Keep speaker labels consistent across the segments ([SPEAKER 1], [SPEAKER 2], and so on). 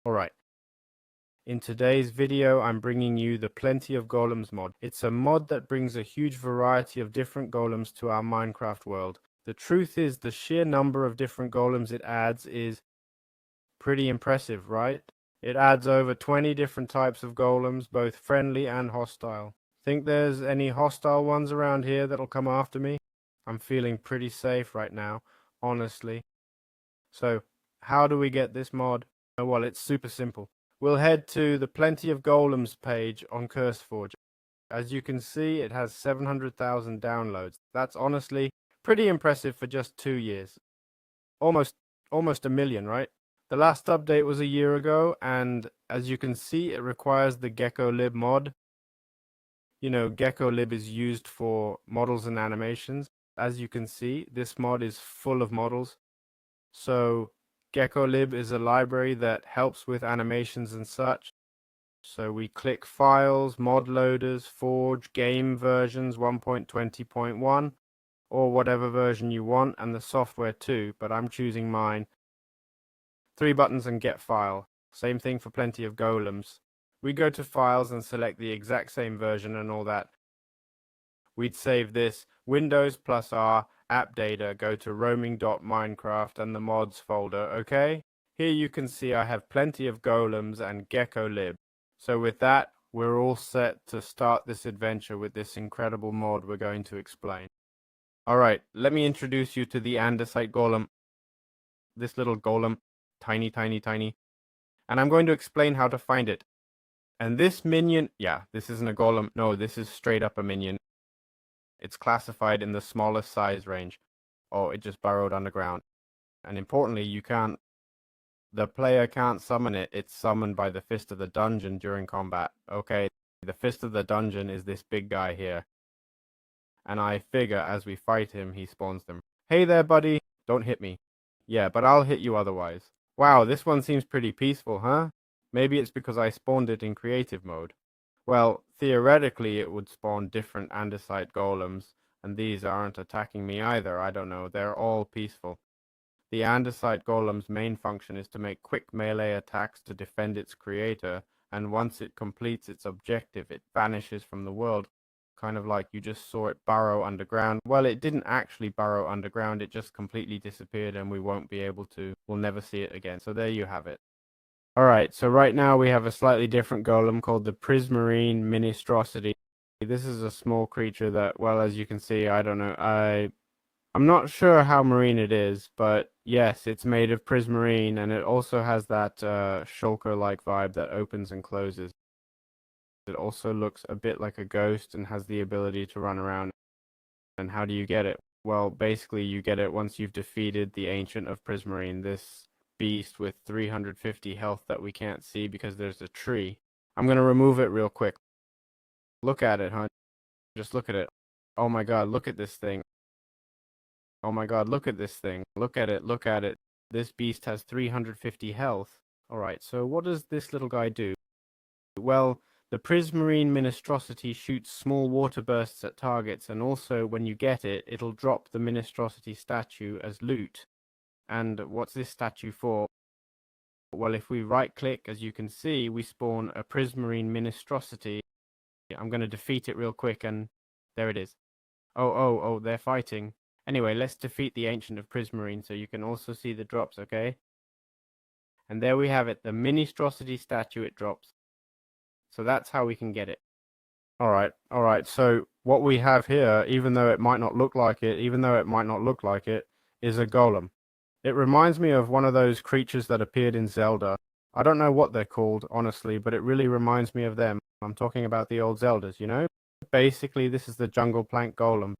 [SPEAKER 1] Alright, in today's video I'm bringing you the Plenty of Golems mod. It's a mod that brings a huge variety of different golems to our Minecraft world. The truth is, the sheer number of different golems it adds is pretty impressive, right? It adds over 20 different types of golems, both friendly and hostile. Think there's any hostile ones around here that'll come after me? I'm feeling pretty safe right now, honestly. So, how do we get this mod? Oh, well, it's super simple. We'll head to the Plenty of Golems page on CurseForge. As you can see, it has 700,000 downloads. That's honestly pretty impressive for just 2 years. Almost a million, right? The last update was a year ago, and as you can see, it requires the GECKOLIB mod. You know, GECKOLIB is used for models and animations. As you can see, this mod is full of models. So GECKOLIB is a library that helps with animations and such. So we click Files, Mod Loaders, Forge, Game Versions 1.20.1, or whatever version you want, and the software too, but I'm choosing mine. 3 buttons and Get File. Same thing for Plenty of Golems. We go to Files and select the exact same version and all that. We'd save this, Windows plus R, app data, go to roaming.minecraft and the mods folder, okay? Here you can see I have Plenty of Golems and GECKOLIB. So with that, we're all set to start this adventure with this incredible mod we're going to explain. Alright, let me introduce you to the ANDESITE golem. This little golem, tiny. And I'm going to explain how to find it. And this minion, yeah, this isn't a golem, no, this is straight up a minion. It's classified in the smallest size range. Oh, it just burrowed underground. And importantly, the player can't summon it. It's summoned by the Fist of the Dungeon during combat. Okay, the Fist of the Dungeon is this big guy here. And I figure as we fight him, he spawns them. Hey there, buddy. Don't hit me. Yeah, but I'll hit you otherwise. Wow, this one seems pretty peaceful, huh? Maybe it's because I spawned it in creative mode. Well, theoretically it would spawn different andesite golems, and these aren't attacking me either, I don't know, they're all peaceful. The andesite golem's main function is to make quick melee attacks to defend its creator, and once it completes its objective, it vanishes from the world. Kind of like you just saw it burrow underground. Well, it didn't actually burrow underground, it just completely disappeared and we'll never see it again. So there you have it. Alright, so right now we have a slightly different golem called the Prismarine Ministrosity. This is a small creature that, well, as you can see, I don't know, I'm not sure how marine it is, but yes, it's made of prismarine, and it also has that shulker-like vibe that opens and closes. It also looks a bit like a ghost and has the ability to run around. And how do you get it? Well, basically you get it once you've defeated the Ancient of Prismarine, this beast with 350 health that we can't see because there's a tree. I'm gonna remove it real quick. Look at it, huh? Just look at it. Oh my god, look at this thing. Oh my god, look at this thing. Look at it, look at it. This beast has 350 health. Alright, so what does this little guy do? Well, the Prismarine Ministrosity shoots small water bursts at targets, and also when you get it, it'll drop the Ministrosity statue as loot. And what's this statue for? Well, if we right click, as you can see, we spawn a Prismarine Ministrosity. I'm going to defeat it real quick, and there it is. Oh, they're fighting. Anyway, let's defeat the Ancient of Prismarine so you can also see the drops, okay? And there we have it, the Ministrosity statue it drops. So that's how we can get it. Alright, so what we have here, even though it might not look like it, is a golem. It reminds me of one of those creatures that appeared in Zelda. I don't know what they're called, honestly, but it really reminds me of them. I'm talking about the old Zeldas, you know? Basically, this is the jungle plank golem.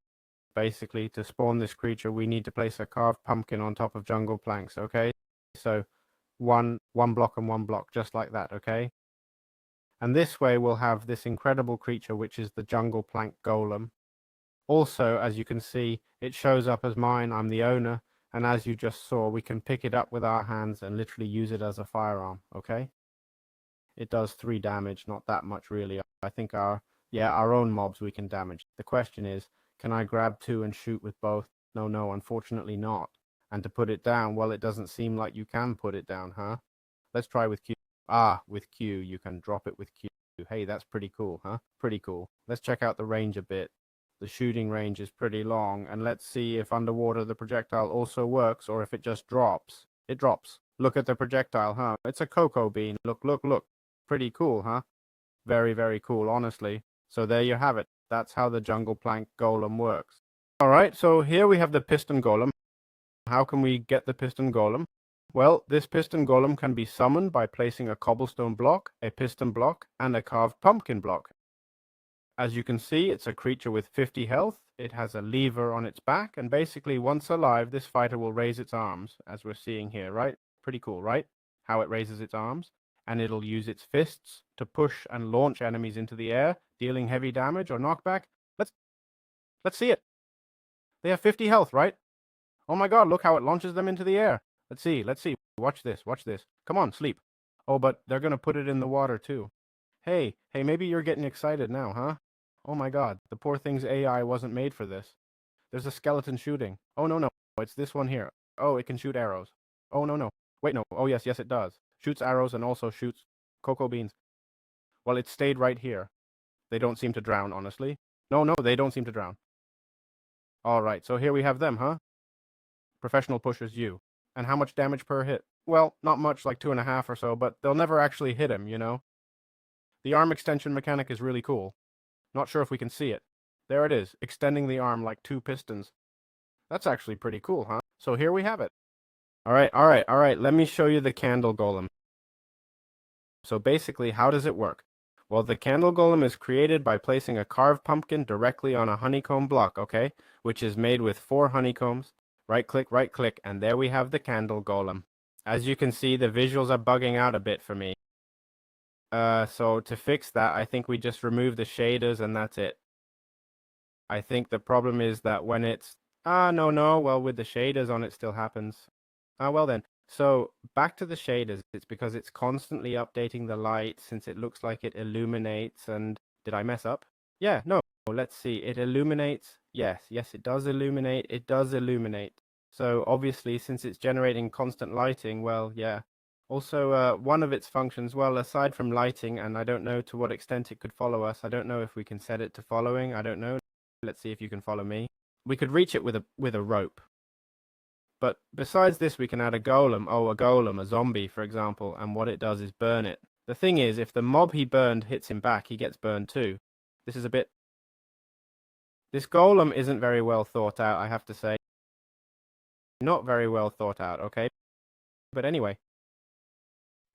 [SPEAKER 1] Basically, to spawn this creature, we need to place a carved pumpkin on top of jungle planks, okay? So, one block and 1 block, just like that, okay? And this way we'll have this incredible creature, which is the jungle plank golem. Also, as you can see, it shows up as mine, I'm the owner, and as you just saw, we can pick it up with our hands and literally use it as a firearm, okay? It does 3 damage, not that much really. I think our own mobs we can damage. The question is, can I grab 2 and shoot with both? No, unfortunately not. And to put it down, well, it doesn't seem like you can put it down, huh? Let's try with Q. Ah, with Q, you can drop it with Q. Hey, that's pretty cool, huh? Pretty cool. Let's check out the range a bit. The shooting range is pretty long, and let's see if underwater the projectile also works or if it just drops. It drops. Look at the projectile, huh? It's a cocoa bean. Look, look, look. Pretty cool, huh? Very, very cool, honestly. So there you have it. That's how the jungle plank golem works. Alright, so here we have the piston golem. How can we get the piston golem? Well, this piston golem can be summoned by placing a cobblestone block, a piston block, and a carved pumpkin block. As you can see, it's a creature with 50 health. It has a lever on its back, and basically once alive, this fighter will raise its arms, as we're seeing here, right? Pretty cool, right? How it raises its arms. And it'll use its fists to push and launch enemies into the air, dealing heavy damage or knockback. Let's see it. They have 50 health, right? Oh my god, look how it launches them into the air. Let's see. Watch this. Come on, sleep. Oh, but they're gonna put it in the water too. Hey, maybe you're getting excited now, huh? Oh my god, the poor thing's AI wasn't made for this. There's a skeleton shooting. Oh no, it's this one here. Oh, it can shoot arrows. Oh no. Wait, no. Oh yes, it does. Shoots arrows and also shoots cocoa beans. Well, it stayed right here. They don't seem to drown, honestly. No, they don't seem to drown. Alright, so here we have them, huh? Professional pushers, you. And how much damage per hit? Well, not much, like 2.5 or so, but they'll never actually hit him, you know? The arm extension mechanic is really cool. Not sure if we can see it. There it is, extending the arm like 2 pistons. That's actually pretty cool, huh? So here we have it. Alright, let me show you the candle golem. So basically, how does it work? Well, the candle golem is created by placing a carved pumpkin directly on a honeycomb block, okay? Which is made with 4 honeycombs. Right click, and there we have the candle golem. As you can see, the visuals are bugging out a bit for me. So to fix that, I think we just remove the shaders and that's it. I think the problem is that when it's... no, well, with the shaders on it still happens. Well then. So, back to the shaders. It's because it's constantly updating the light since it looks like it illuminates and... Did I mess up? Yeah, no. Let's see. It illuminates. Yes, it does illuminate. It does illuminate. So, obviously, since it's generating constant lighting, well, yeah. Also, one of its functions, well, aside from lighting, and I don't know to what extent it could follow us. I don't know if we can set it to following. I don't know. Let's see if you can follow me. We could reach it with a rope. But besides this, we can add a golem. Oh, a zombie, for example, and what it does is burn it. The thing is, if the mob he burned hits him back, he gets burned too. This golem isn't very well thought out, I have to say. Not very well thought out, okay? But anyway.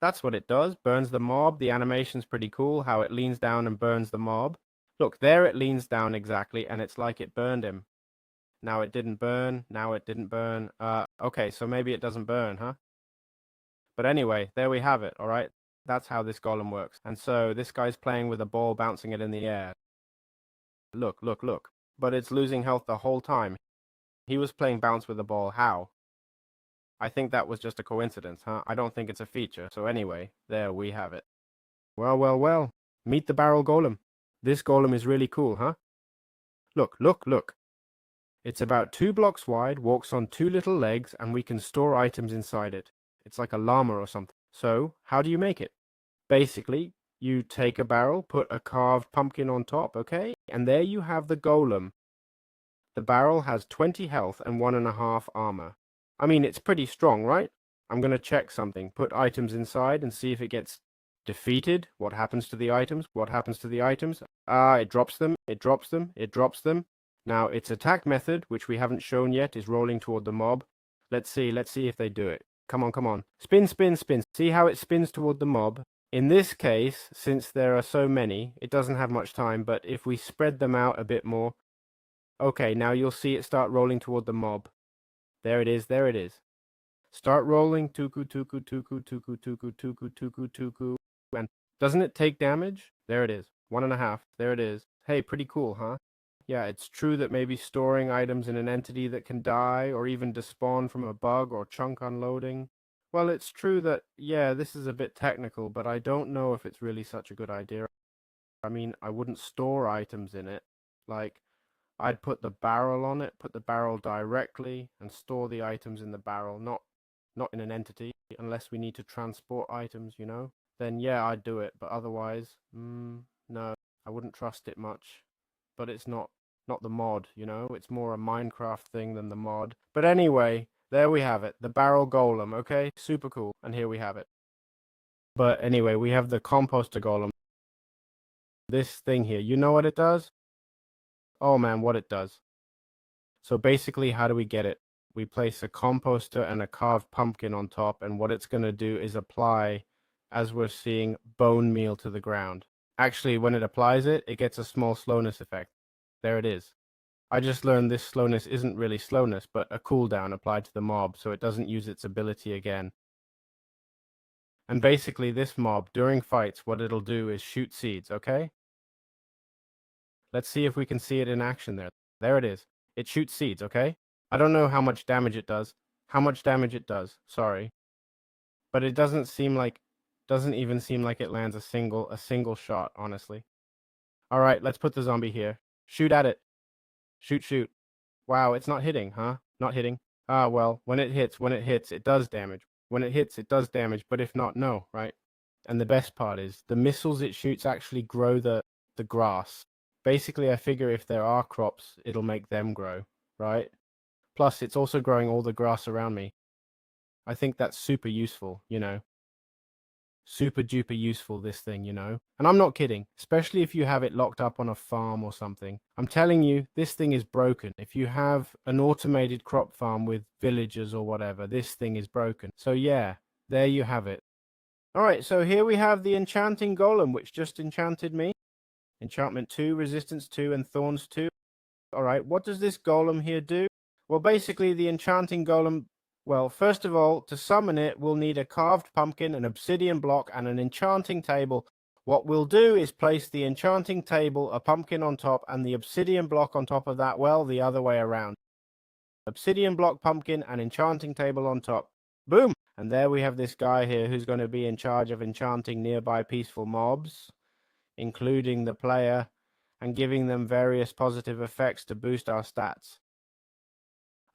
[SPEAKER 1] That's what it does. Burns the mob. The animation's pretty cool, how it leans down and burns the mob. Look, there it leans down exactly, and it's like it burned him. Now it didn't burn. Okay, so maybe it doesn't burn, huh? But anyway, there we have it, alright? That's how this golem works. And so, this guy's playing with a ball, bouncing it in the air. Look. But it's losing health the whole time. He was playing bounce with the ball. How? I think that was just a coincidence, huh? I don't think it's a feature. So anyway, there we have it. Well. Meet the barrel golem. This golem is really cool, huh? Look. It's about 2 blocks wide, walks on 2 little legs, and we can store items inside it. It's like a llama or something. So, how do you make it? Basically, you take a barrel, put a carved pumpkin on top, okay? And there you have the golem. The barrel has 20 health and 1.5 armor. I mean, it's pretty strong, right? I'm gonna check something. Put items inside and see if it gets defeated. What happens to the items? It drops them. Now, its attack method, which we haven't shown yet, is rolling toward the mob. Let's see if they do it. Come on. Spin. See how it spins toward the mob? In this case, since there are so many, it doesn't have much time, but if we spread them out a bit more... Okay, now you'll see it start rolling toward the mob. There it is. Start rolling. Tuku. And doesn't it take damage? There it is. 1.5. There it is. Hey, pretty cool, huh? Yeah, it's true that maybe storing items in an entity that can die or even despawn from a bug or chunk unloading. Well, it's true that, yeah, this is a bit technical, but I don't know if it's really such a good idea. I mean, I wouldn't store items in it. Like, I'd put the barrel on it, put the barrel directly, and store the items in the barrel, not in an entity, unless we need to transport items, you know? then yeah, I'd do it. But otherwise, no, I wouldn't trust it much. But it's not the mod, you know? It's more a Minecraft thing than the mod. But anyway, there we have it. The barrel golem, okay? Super cool. And here we have it. But anyway, we have the composter golem. This thing here, you know what it does? Oh man, what it does. So basically, how do we get it? We place a composter and a carved pumpkin on top, and what it's going to do is apply, as we're seeing, bone meal to the ground. Actually, when it applies it, it gets a small slowness effect. There it is. I just learned this slowness isn't really slowness, but a cooldown applied to the mob, so it doesn't use its ability again. And basically, this mob, during fights, what it'll do is shoot seeds, okay? Let's see if we can see it in action there. There it is. It shoots seeds, okay? I don't know how much damage it does. Sorry. But it doesn't even seem like it lands a single shot, honestly. All right, let's put the zombie here. Shoot at it. Shoot. Wow, it's not hitting, huh? Not hitting. Ah, well, when it hits, it does damage. When it hits, it does damage, but if not, no, right? And the best part is, the missiles it shoots actually grow the grass. Basically, I figure if there are crops, it'll make them grow, right? Plus, it's also growing all the grass around me. I think that's super useful, you know? Super duper useful, this thing, you know? And I'm not kidding, especially if you have it locked up on a farm or something. I'm telling you, this thing is broken. If you have an automated crop farm with villagers or whatever, this thing is broken. So yeah, there you have it. Alright, so here we have the enchanting golem, which just enchanted me. Enchantment 2, resistance 2, and thorns 2. Alright, what does this golem here do? Well, basically, the enchanting golem... Well, first of all, to summon it, we'll need a carved pumpkin, an obsidian block, and an enchanting table. What we'll do is place the enchanting table, a pumpkin on top, and the obsidian block on top of that, well, the other way around. Obsidian block, pumpkin, and enchanting table on top. Boom! And there we have this guy here who's going to be in charge of enchanting nearby peaceful mobs, including the player, and giving them various positive effects to boost our stats.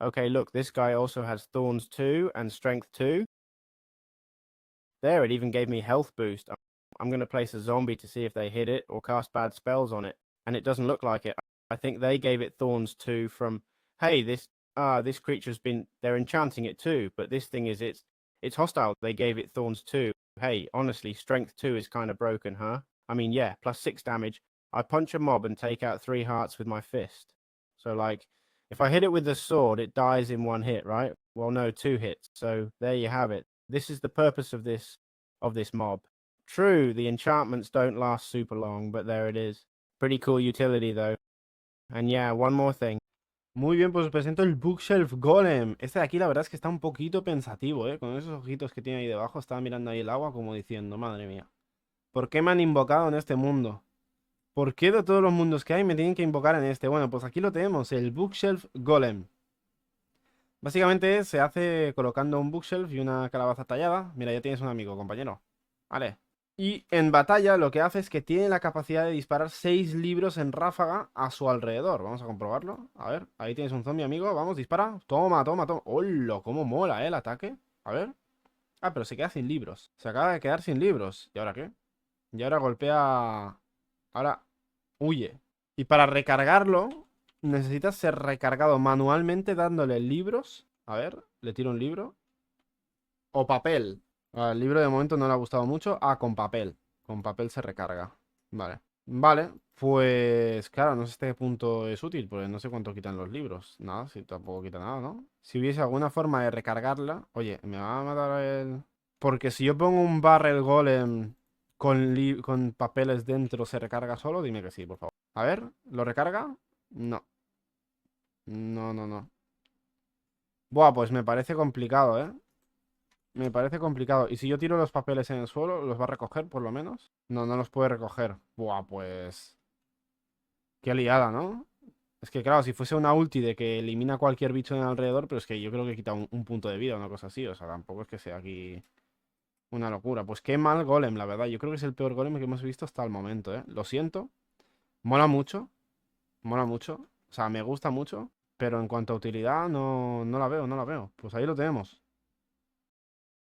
[SPEAKER 1] Okay, look, this guy also has thorns 2 and strength 2. There, it even gave me health boost. I'm going to place a zombie to see if they hit it or cast bad spells on it. And it doesn't look like it. I think they gave it thorns 2 from, hey, this creature's been, they're enchanting it too. But this thing is, it's hostile. They gave it thorns 2. Hey, honestly, strength 2 is kind of broken, huh? I mean, yeah, plus 6 damage. I punch a mob and take out 3 hearts with my fist. So, like, if I hit it with the sword, it dies in 1 hit, right? Well, no, 2 hits. So there you have it. This is the purpose of this mob. True, the enchantments don't last super long, but there it is. Pretty cool utility, though. And yeah, one more thing.
[SPEAKER 2] Muy bien, pues os presento el Bookshelf Golem. Este de aquí la verdad es que está un poquito pensativo, ¿eh? Con esos ojitos que tiene ahí debajo, estaba mirando ahí el agua como diciendo, madre mía, ¿por qué me han invocado en este mundo? ¿Por qué de todos los mundos que hay me tienen que invocar en este? Bueno, pues aquí lo tenemos, el Bookshelf Golem. Básicamente se hace colocando un bookshelf y una calabaza tallada. Mira, ya tienes un amigo, compañero. Vale. Y en batalla lo que hace es que tiene la capacidad de disparar 6 libros en ráfaga a su alrededor. Vamos a comprobarlo. A ver, ahí tienes un zombie, amigo. Vamos, dispara. Toma. ¡Hola! ¿Cómo mola, el ataque? A ver. Ah, pero se queda sin libros. Se acaba de quedar sin libros. ¿Y ahora qué? Y ahora golpea... Ahora huye. Y para recargarlo, necesitas ser recargado manualmente dándole libros. A ver, le tiro un libro. O papel. El libro de momento no le ha gustado mucho. Ah, con papel. Con papel se recarga. Vale. Vale, pues claro, no sé hasta qué punto es útil, porque no sé cuánto quitan los libros. Nada, si tampoco quita nada, ¿no? Si hubiese alguna forma de recargarla... Oye, me va a matar el... Porque si yo pongo un barrel golem con papeles dentro, ¿se recarga solo? Dime que sí, por favor. A ver, ¿lo recarga? No. No. Buah, pues me parece complicado, ¿eh? Me parece complicado. ¿Y si yo tiro los papeles en el suelo, los va a recoger por lo menos? No, no los puede recoger. Buah, pues... Qué liada, ¿no? Es que claro, si fuese una ulti de que elimina cualquier bicho en el alrededor, pero es que yo creo que quita un punto de vida o una cosa así. O sea, tampoco es que sea aquí una locura. Pues qué mal golem, la verdad. Yo creo que es el peor golem que hemos visto hasta el momento, ¿eh? Lo siento. Mola mucho. Mola mucho. O sea, me gusta mucho. Pero en cuanto a utilidad, no la veo. Pues ahí lo tenemos.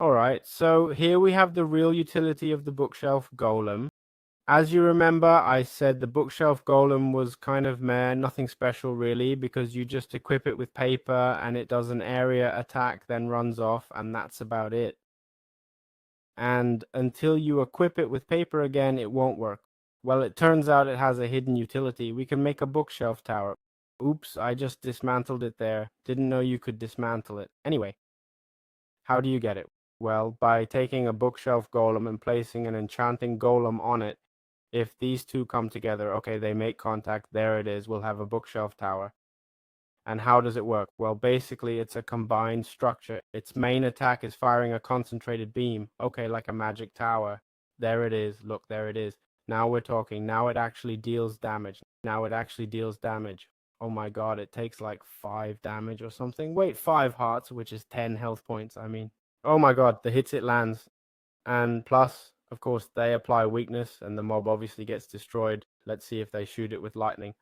[SPEAKER 1] Alright, so here we have the real utility of the bookshelf golem. As you remember, I said the bookshelf golem was kind of meh, nothing special really, because you just equip it with paper and it does an area attack, then runs off, and that's about it. And until you equip it with paper again, it won't work. Well, it turns out it has a hidden utility. We can make a bookshelf tower. Oops, I just dismantled it there. Didn't know you could dismantle it. Anyway, how do you get it? Well, by taking a bookshelf golem and placing an enchanting golem on it. If these two come together, okay, they make contact, there it is, we'll have a bookshelf tower. And how does it work? Well, basically, it's a combined structure. Its main attack is firing a concentrated beam. Okay, like a magic tower. There it is. Look, there it is. Now we're talking. Now it actually deals damage. Now it actually deals damage. Oh my god, it takes like 5 damage or something. Wait, 5 hearts, which is 10 health points, I mean. Oh my god, the hits it lands. And plus, of course, they apply weakness, and the mob obviously gets destroyed. Let's see if they shoot it with lightning.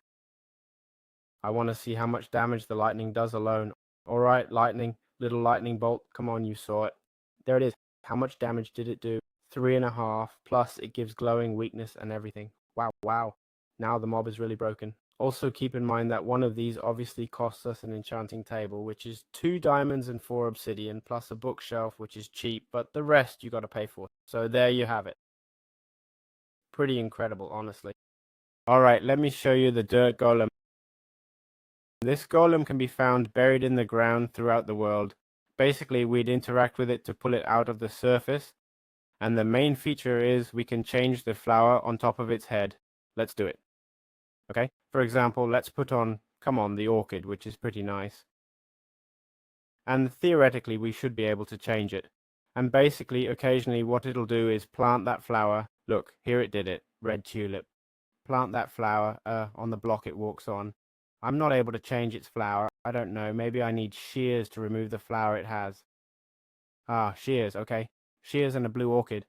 [SPEAKER 1] I want to see how much damage the lightning does alone. Alright, lightning, little lightning bolt. Come on, you saw it. There it is. How much damage did it do? 3.5, plus it gives glowing weakness and everything. Wow. Now the mob is really broken. Also keep in mind that one of these obviously costs us an enchanting table, which is 2 diamonds and 4 obsidian, plus a bookshelf, which is cheap, but the rest you gotta pay for. So there you have it. Pretty incredible, honestly. Alright, let me show you the dirt golem. This golem can be found buried in the ground throughout the world. Basically, we'd interact with it to pull it out of the surface, and the main feature is we can change the flower on top of its head. Let's do it. Okay, for example, let's put on, come on, the orchid, which is pretty nice. And theoretically, we should be able to change it. And basically, occasionally, what it'll do is plant that flower. Look, here it did it, red tulip. Plant that flower on the block it walks on. I'm not able to change its flower. I don't know, maybe I need shears to remove the flower it has. Ah, shears, okay. Shears and a blue orchid.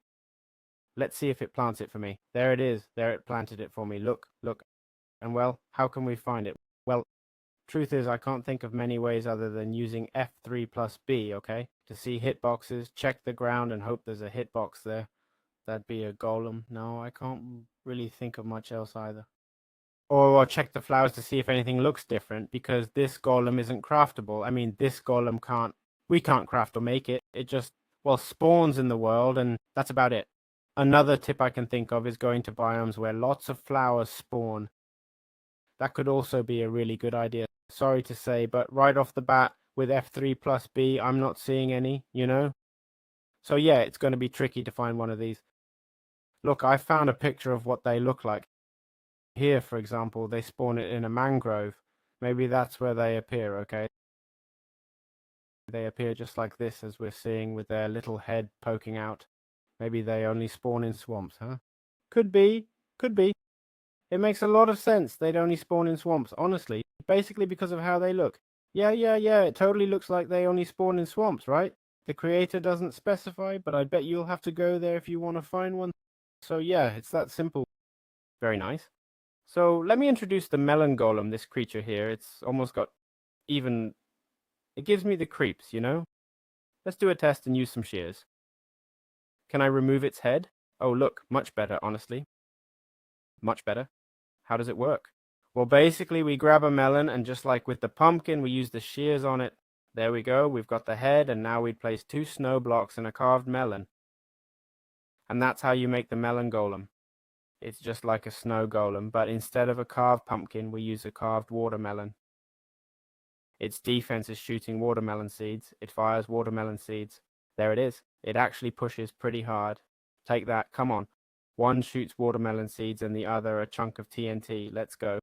[SPEAKER 1] Let's see if it plants it for me. There it is, there it planted it for me. Look. And well, how can we find it? Well, truth is I can't think of many ways other than using F3 plus B, okay? To see hitboxes, check the ground and hope there's a hitbox there. That'd be a golem. No, I can't really think of much else either. Or check the flowers to see if anything looks different, because this golem isn't craftable. I mean, this golem we can't craft or make it. It just, well, spawns in the world, and that's about it. Another tip I can think of is going to biomes where lots of flowers spawn. That could also be a really good idea. Sorry to say, but right off the bat, with F3 plus B, I'm not seeing any, you know? So yeah, it's going to be tricky to find one of these. Look, I found a picture of what they look like. Here, for example, they spawn it in a mangrove. Maybe that's where they appear, okay? They appear just like this, as we're seeing, with their little head poking out. Maybe they only spawn in swamps, huh? Could be. It makes a lot of sense they'd only spawn in swamps, honestly. Basically because of how they look. Yeah, it totally looks like they only spawn in swamps, right? The creator doesn't specify, but I bet you'll have to go there if you want to find one. So yeah, it's that simple. Very nice. So let me introduce the melon golem, this creature here. It's almost got even... It gives me the creeps, you know? Let's do a test and use some shears. Can I remove its head? Oh, look, much better, honestly. Much better. How does it work? Well, basically, we grab a melon, and just like with the pumpkin, we use the shears on it. There we go, we've got the head, and now we place 2 snow blocks in a carved melon. And that's how you make the melon golem. It's just like a snow golem, but instead of a carved pumpkin, we use a carved watermelon. Its defense is shooting watermelon seeds. It fires watermelon seeds. There it is. It actually pushes pretty hard. Take that, come on. One shoots watermelon seeds and the other a chunk of TNT. Let's go.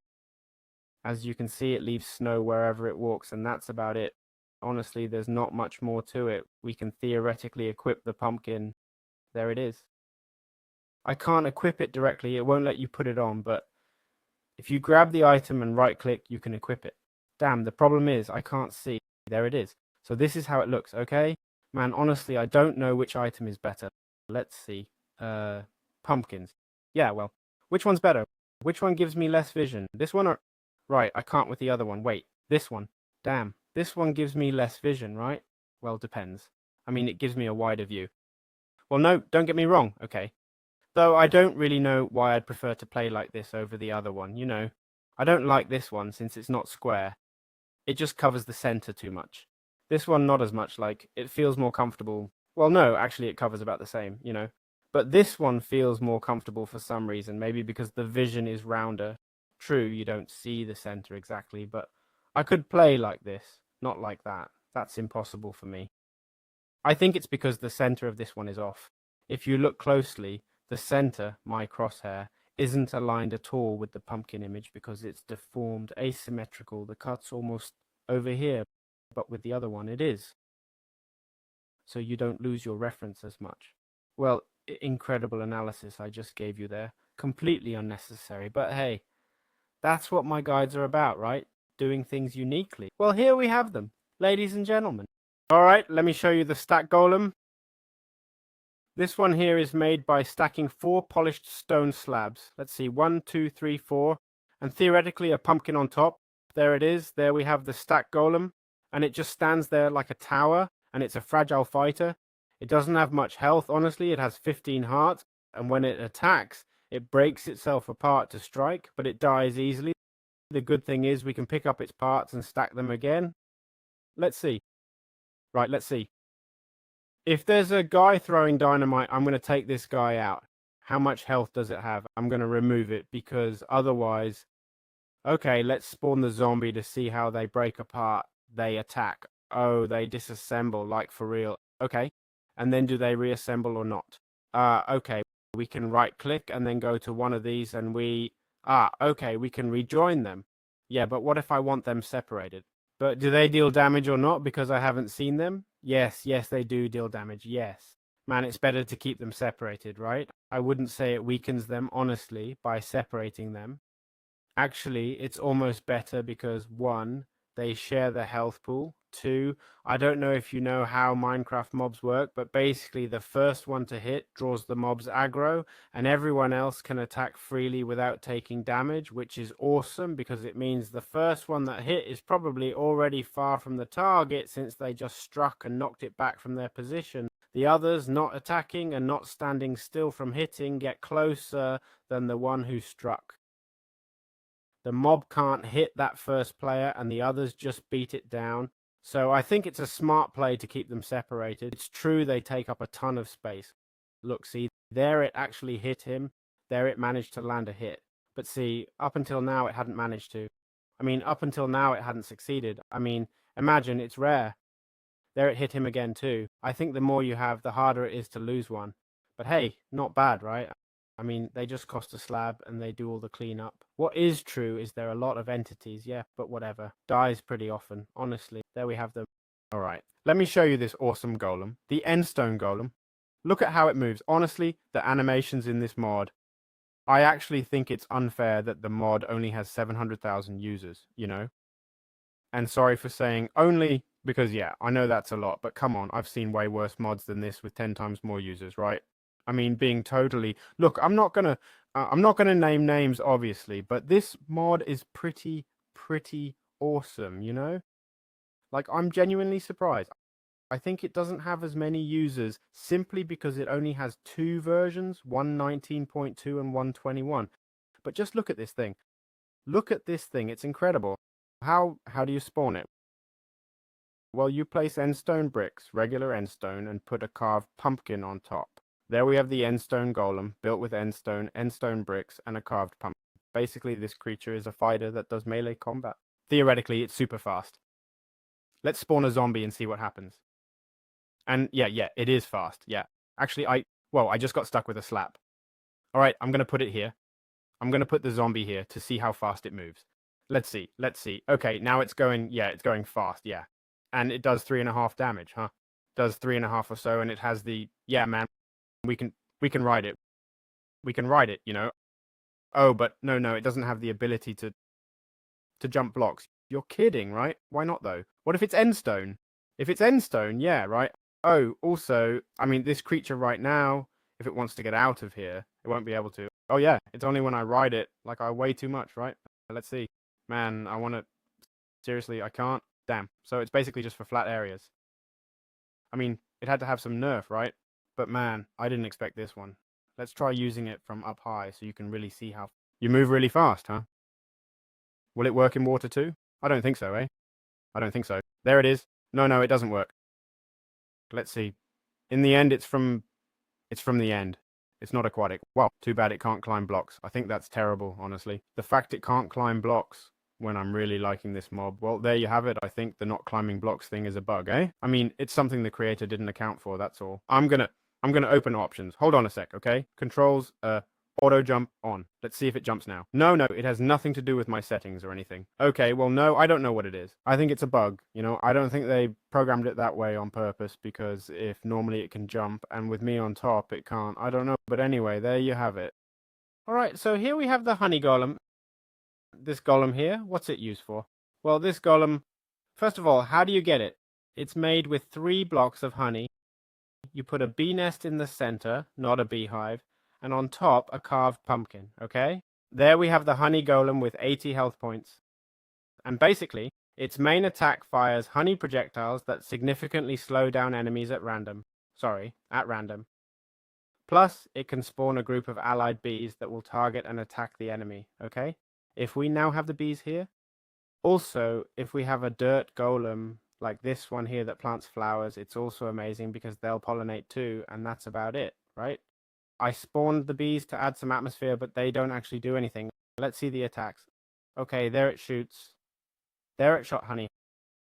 [SPEAKER 1] As you can see, it leaves snow wherever it walks, and that's about it. Honestly, there's not much more to it. We can theoretically equip the pumpkin. There it is. I can't equip it directly, it won't let you put it on, but if you grab the item and right click, you can equip it. Damn, the problem is I can't see. There it is. So this is how it looks, okay? Man, honestly, I don't know which item is better. Let's see. Pumpkins. Yeah, well, which one's better? Which one gives me less vision? This one or... Right, I can't with the other one. Wait, this one. Damn, this one gives me less vision, right? Well, depends. I mean, it gives me a wider view. Well, no, don't get me wrong, okay. Though I don't really know why I'd prefer to play like this over the other one, you know. I don't like this one since it's not square. It just covers the center too much. This one not as much, like, it feels more comfortable. Well, no, actually it covers about the same, you know. But this one feels more comfortable for some reason, maybe because the vision is rounder. True, you don't see the center exactly, but I could play like this, not like that. That's impossible for me. I think it's because the center of this one is off. If you look closely, the center, my crosshair, isn't aligned at all with the pumpkin image because it's deformed, asymmetrical. The cut's almost over here, but with the other one it is. So you don't lose your reference as much. Well, incredible analysis I just gave you there. Completely unnecessary, but hey, that's what my guides are about, right? Doing things uniquely. Well, here we have them, ladies and gentlemen. All right, let me show you the stack golem. This one here is made by stacking 4 polished stone slabs. Let's see, 1, 2, 3, 4, and theoretically a pumpkin on top. There it is. There we have the stack golem, and it just stands there like a tower, and it's a fragile fighter. It doesn't have much health, honestly. It has 15 hearts, and when it attacks, it breaks itself apart to strike, but it dies easily. The good thing is we can pick up its parts and stack them again. Let's see. Right, let's see. If there's a guy throwing dynamite, I'm going to take this guy out. How much health does it have? I'm going to remove it because otherwise... Okay, let's spawn the zombie to see how they break apart. They attack. Oh, they disassemble, like for real. Okay. And then do they reassemble or not? Okay. We can right click and then go to one of these and we... okay, we can rejoin them. Yeah, but what if I want them separated? But do they deal damage or not because I haven't seen them? Yes, they do deal damage, yes. Man, it's better to keep them separated, right? I wouldn't say it weakens them, honestly, by separating them. Actually, it's almost better because 1, they share the health pool. 2, I don't know if you know how Minecraft mobs work, but basically the first one to hit draws the mob's aggro, and everyone else can attack freely without taking damage, which is awesome because it means the first one that hit is probably already far from the target since they just struck and knocked it back from their position. The others, not attacking and not standing still from hitting, get closer than the one who struck. The mob can't hit that first player and the others just beat it down. So I think it's a smart play to keep them separated. It's true they take up a ton of space. Look, see, there it actually hit him. There it managed to land a hit. But see, up until now it hadn't managed to. I mean, up until now it hadn't succeeded. I mean, imagine, it's rare. There it hit him again too. I think the more you have, the harder it is to lose one. But hey, not bad, right? I mean, they just cost a slab and they do all the cleanup. What is true is there are a lot of entities, yeah, but whatever. Dies pretty often, honestly. There we have them. All right, let me show you this awesome golem, the ENDSTONE golem. Look at how it moves. Honestly, the animations in this mod, I actually think it's unfair that the mod only has 700,000 users, you know? And sorry for saying only, because yeah, I know that's a lot, but come on, I've seen way worse mods than this with 10 times more users, right? I mean, being totally... Look, I'm not gonna name names, obviously, but this mod is pretty awesome, you know? Like, I'm genuinely surprised. I think it doesn't have as many users simply because it only has 2 versions, 1.19.2 and 1.21. But just look at this thing. Look at this thing, it's incredible. How do you spawn it? Well, you place endstone bricks, regular endstone, and put a carved pumpkin on top. There we have the endstone golem, built with endstone bricks, and a carved pumpkin. Basically, this creature is a fighter that does melee combat. Theoretically, it's super fast. Let's spawn a zombie and see what happens. And yeah, it is fast, yeah. Actually, I just got stuck with a slap. All right, I'm going to put it here. I'm going to put the zombie here to see how fast it moves. Let's see. Okay, now it's going fast, yeah. And it does 3.5 damage, huh? Does 3.5 or so, and it has the... Yeah, man. We can ride it. We can ride it, you know. Oh, but no, it doesn't have the ability to jump blocks. You're kidding, right? Why not, though? What if it's endstone? If it's endstone, yeah, right? Oh, also, I mean, this creature right now, if it wants to get out of here, it won't be able to. Oh, yeah, it's only when I ride it, like I weigh too much, right? Let's see. Man, I want to... Seriously, I can't. Damn. So it's basically just for flat areas. I mean, it had to have some nerf, right? But man, I didn't expect this one. Let's try using it from up high so you can really see how... You move really fast, huh? Will it work in water too? I don't think so, eh? I don't think so. There it is. No, it doesn't work. Let's see. In the end, it's from the end. It's not aquatic. Well, too bad it can't climb blocks. I think that's terrible, honestly. The fact it can't climb blocks when I'm really liking this mob, well, there you have it. I think the not climbing blocks thing is a bug, eh? I mean, it's something the creator didn't account for, that's all. I'm gonna open options. Hold on a sec, okay? Controls, auto jump on. Let's see if it jumps now. No, it has nothing to do with my settings or anything. Okay, well, no, I don't know what it is. I think it's a bug, you know? I don't think they programmed it that way on purpose, because if normally it can jump and with me on top it can't, I don't know. But anyway, there you have it. Alright, so here we have the honey golem. This golem here, what's it used for? Well, this golem, first of all, how do you get it? It's made with 3 blocks of honey. You put a bee nest in the center, not a beehive, and on top a carved pumpkin, okay? There we have the honey golem with 80 health points. And basically, its main attack fires honey projectiles that significantly slow down enemies at random. Plus, it can spawn a group of allied bees that will target and attack the enemy, okay? If we now have the bees here. Also, if we have a dirt golem like this one here that plants flowers, it's also amazing because they'll pollinate too, and that's about it, right? I spawned the bees to add some atmosphere, but they don't actually do anything. Let's see the attacks. Okay, there it shoots. There it shot honey.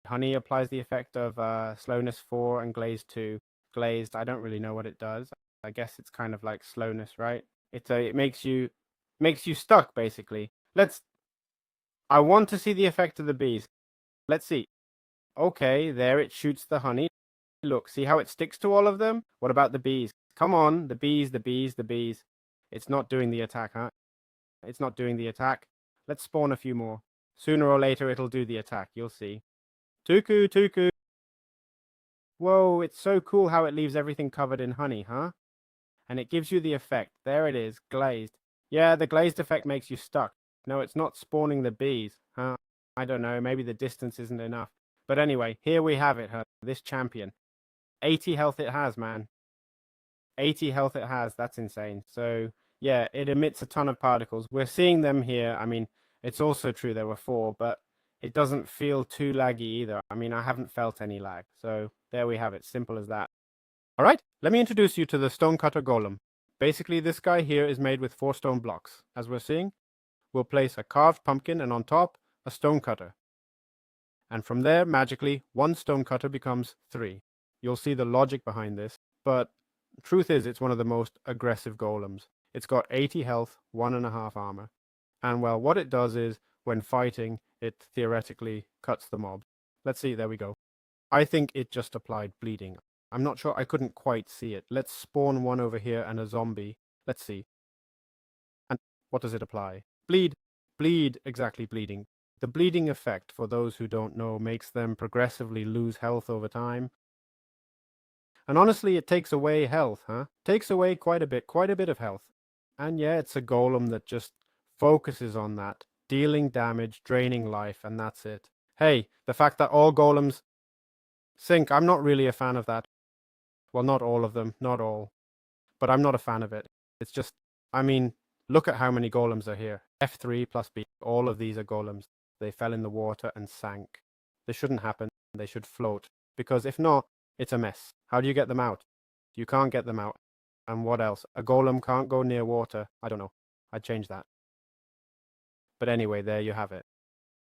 [SPEAKER 1] Honey applies the effect of slowness 4 and glaze 2. Glazed, I don't really know what it does. I guess it's kind of like slowness, right? It makes you stuck, basically. I want to see the effect of the bees. Let's see. Okay, there it shoots the honey. Look, see how it sticks to all of them? What about the bees? Come on, the bees. It's not doing the attack, huh? It's not doing the attack. Let's spawn a few more. Sooner or later, it'll do the attack. You'll see. Tuku. Whoa, it's so cool how it leaves everything covered in honey, huh? And it gives you the effect. There it is, glazed. Yeah, the glazed effect makes you stuck. No, it's not spawning the bees, huh? I don't know, maybe the distance isn't enough. But anyway, here we have it, huh? This champion. 80 health it has, man. 80 health it has, that's insane. So, yeah, it emits a ton of particles. We're seeing them here. I mean, it's also true there were 4, but it doesn't feel too laggy either. I mean, I haven't felt any lag. So, there we have it, simple as that. Alright, let me introduce you to the Stonecutter Golem. Basically, this guy here is made with 4 stone blocks. As we're seeing, we'll place a carved pumpkin and on top, a stonecutter. And from there, magically, 1 stonecutter becomes 3. You'll see the logic behind this, but truth is it's one of the most aggressive golems. It's got 80 health, 1.5 armor. And well, what it does is, when fighting, it theoretically cuts the mob. Let's see, there we go. I think it just applied bleeding. I'm not sure, I couldn't quite see it. Let's spawn one over here and a zombie. Let's see. And what does it apply? Bleed, exactly, bleeding. The bleeding effect, for those who don't know, makes them progressively lose health over time. And honestly, it takes away health, huh? Takes away quite a bit of health. And yeah, it's a golem that just focuses on that, dealing damage, draining life, and that's it. Hey, the fact that all golems sink, I'm not really a fan of that. Well, not all of them, not all. But I'm not a fan of it. It's just, I mean, look at how many golems are here. F3 plus B, all of these are golems. They fell in the water and sank. This shouldn't happen. They should float. Because if not, it's a mess. How do you get them out? You can't get them out. And what else? A golem can't go near water. I don't know. I'd change that. But anyway, there you have it.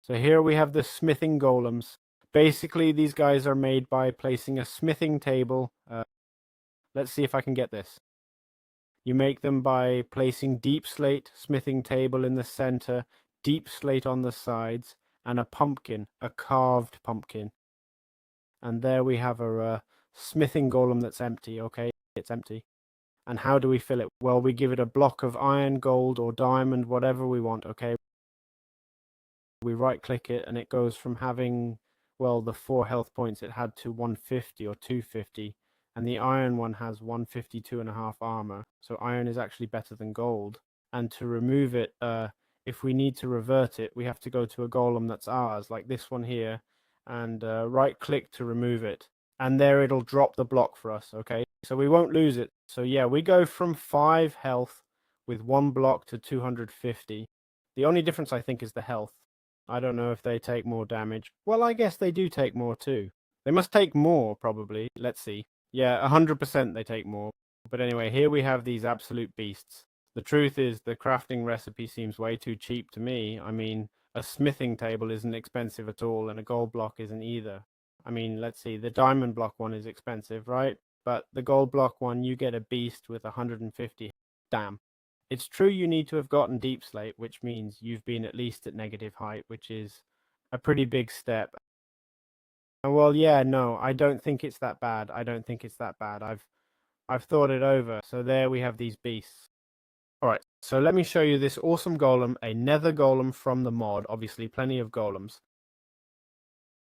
[SPEAKER 1] So here we have the smithing golems. Basically, these guys are made by placing a smithing table. Let's see if I can get this. You make them by placing deep slate smithing table in the center, deep slate on the sides, and a pumpkin, a carved pumpkin. And there we have a smithing golem that's empty, okay? It's empty. And how do we fill it? Well, we give it a block of iron, gold, or diamond, whatever we want, okay? We right-click it, and it goes from having, well, the 4 health points it had to 150 or 250. And the iron one has 152.5 armor. So iron is actually better than gold. And to remove it, if we need to revert it, we have to go to a golem that's ours, like this one here, and right-click to remove it. and there it'll drop the block for us, okay? So we won't lose it. So yeah, we go from 5 health with 1 block to 250. The only difference, I think, is the health. I don't know if they take more damage. Well, I guess they do take more too. They must take more, probably. Let's see. Yeah, 100% they take more. But anyway, here we have these absolute beasts. The truth is, the crafting recipe seems way too cheap to me. I mean, a smithing table isn't expensive at all, and a gold block isn't either. I mean, let's see, the diamond block one is expensive, right? But the gold block one, you get a beast with 150. Damn. It's true you need to have gotten deep slate, which means you've been at least at negative height, which is a pretty big step. Well, yeah, no, I don't think it's that bad. I don't think it's that bad. I've thought it over. So there we have these beasts. All right, so let me show you this awesome golem, a nether golem from the mod, obviously plenty of golems.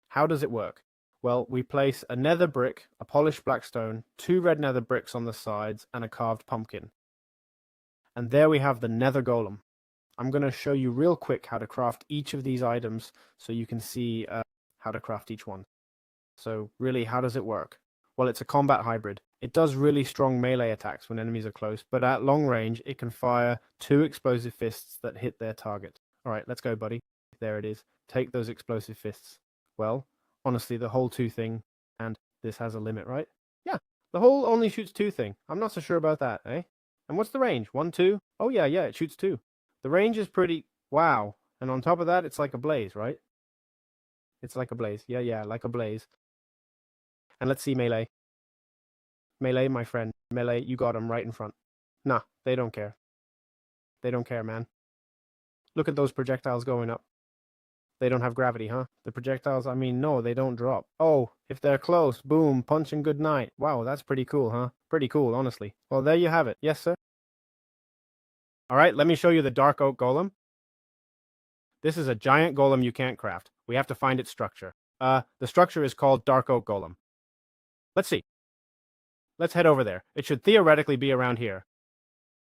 [SPEAKER 1] How does it work? Well, we place a nether brick, a polished black stone, 2 red nether bricks on the sides, and a carved pumpkin. And there we have the nether golem. I'm going to show you real quick how to craft each of these items so you can see how to craft each one. So really, how does it work? Well, it's a combat hybrid. It does really strong melee attacks when enemies are close, but at long range, it can fire 2 explosive fists that hit their target. All right, let's go, buddy. There it is. Take those explosive fists. Well, honestly, the whole 2 thing, and this has a limit, right? Yeah, the whole only shoots 2 thing. I'm not so sure about that, eh? And what's the range? 1, 2? Oh, yeah, it shoots 2. The range is pretty... Wow. And on top of that, it's like a blaze, right? It's like a blaze. Yeah, like a blaze. And let's see melee. Melee, my friend. Melee, you got him right in front. Nah, they don't care. They don't care, man. Look at those projectiles going up. They don't have gravity, huh? The projectiles, I mean, no, they don't drop. Oh, if they're close, boom, punch and good night. Wow, that's pretty cool, huh? Pretty cool, honestly. Well, there you have it. Yes, sir? All right, let me show you the dark oak golem. This is a giant golem you can't craft. We have to find its structure. The structure is called dark oak golem. Let's see. Let's head over there. It should theoretically be around here.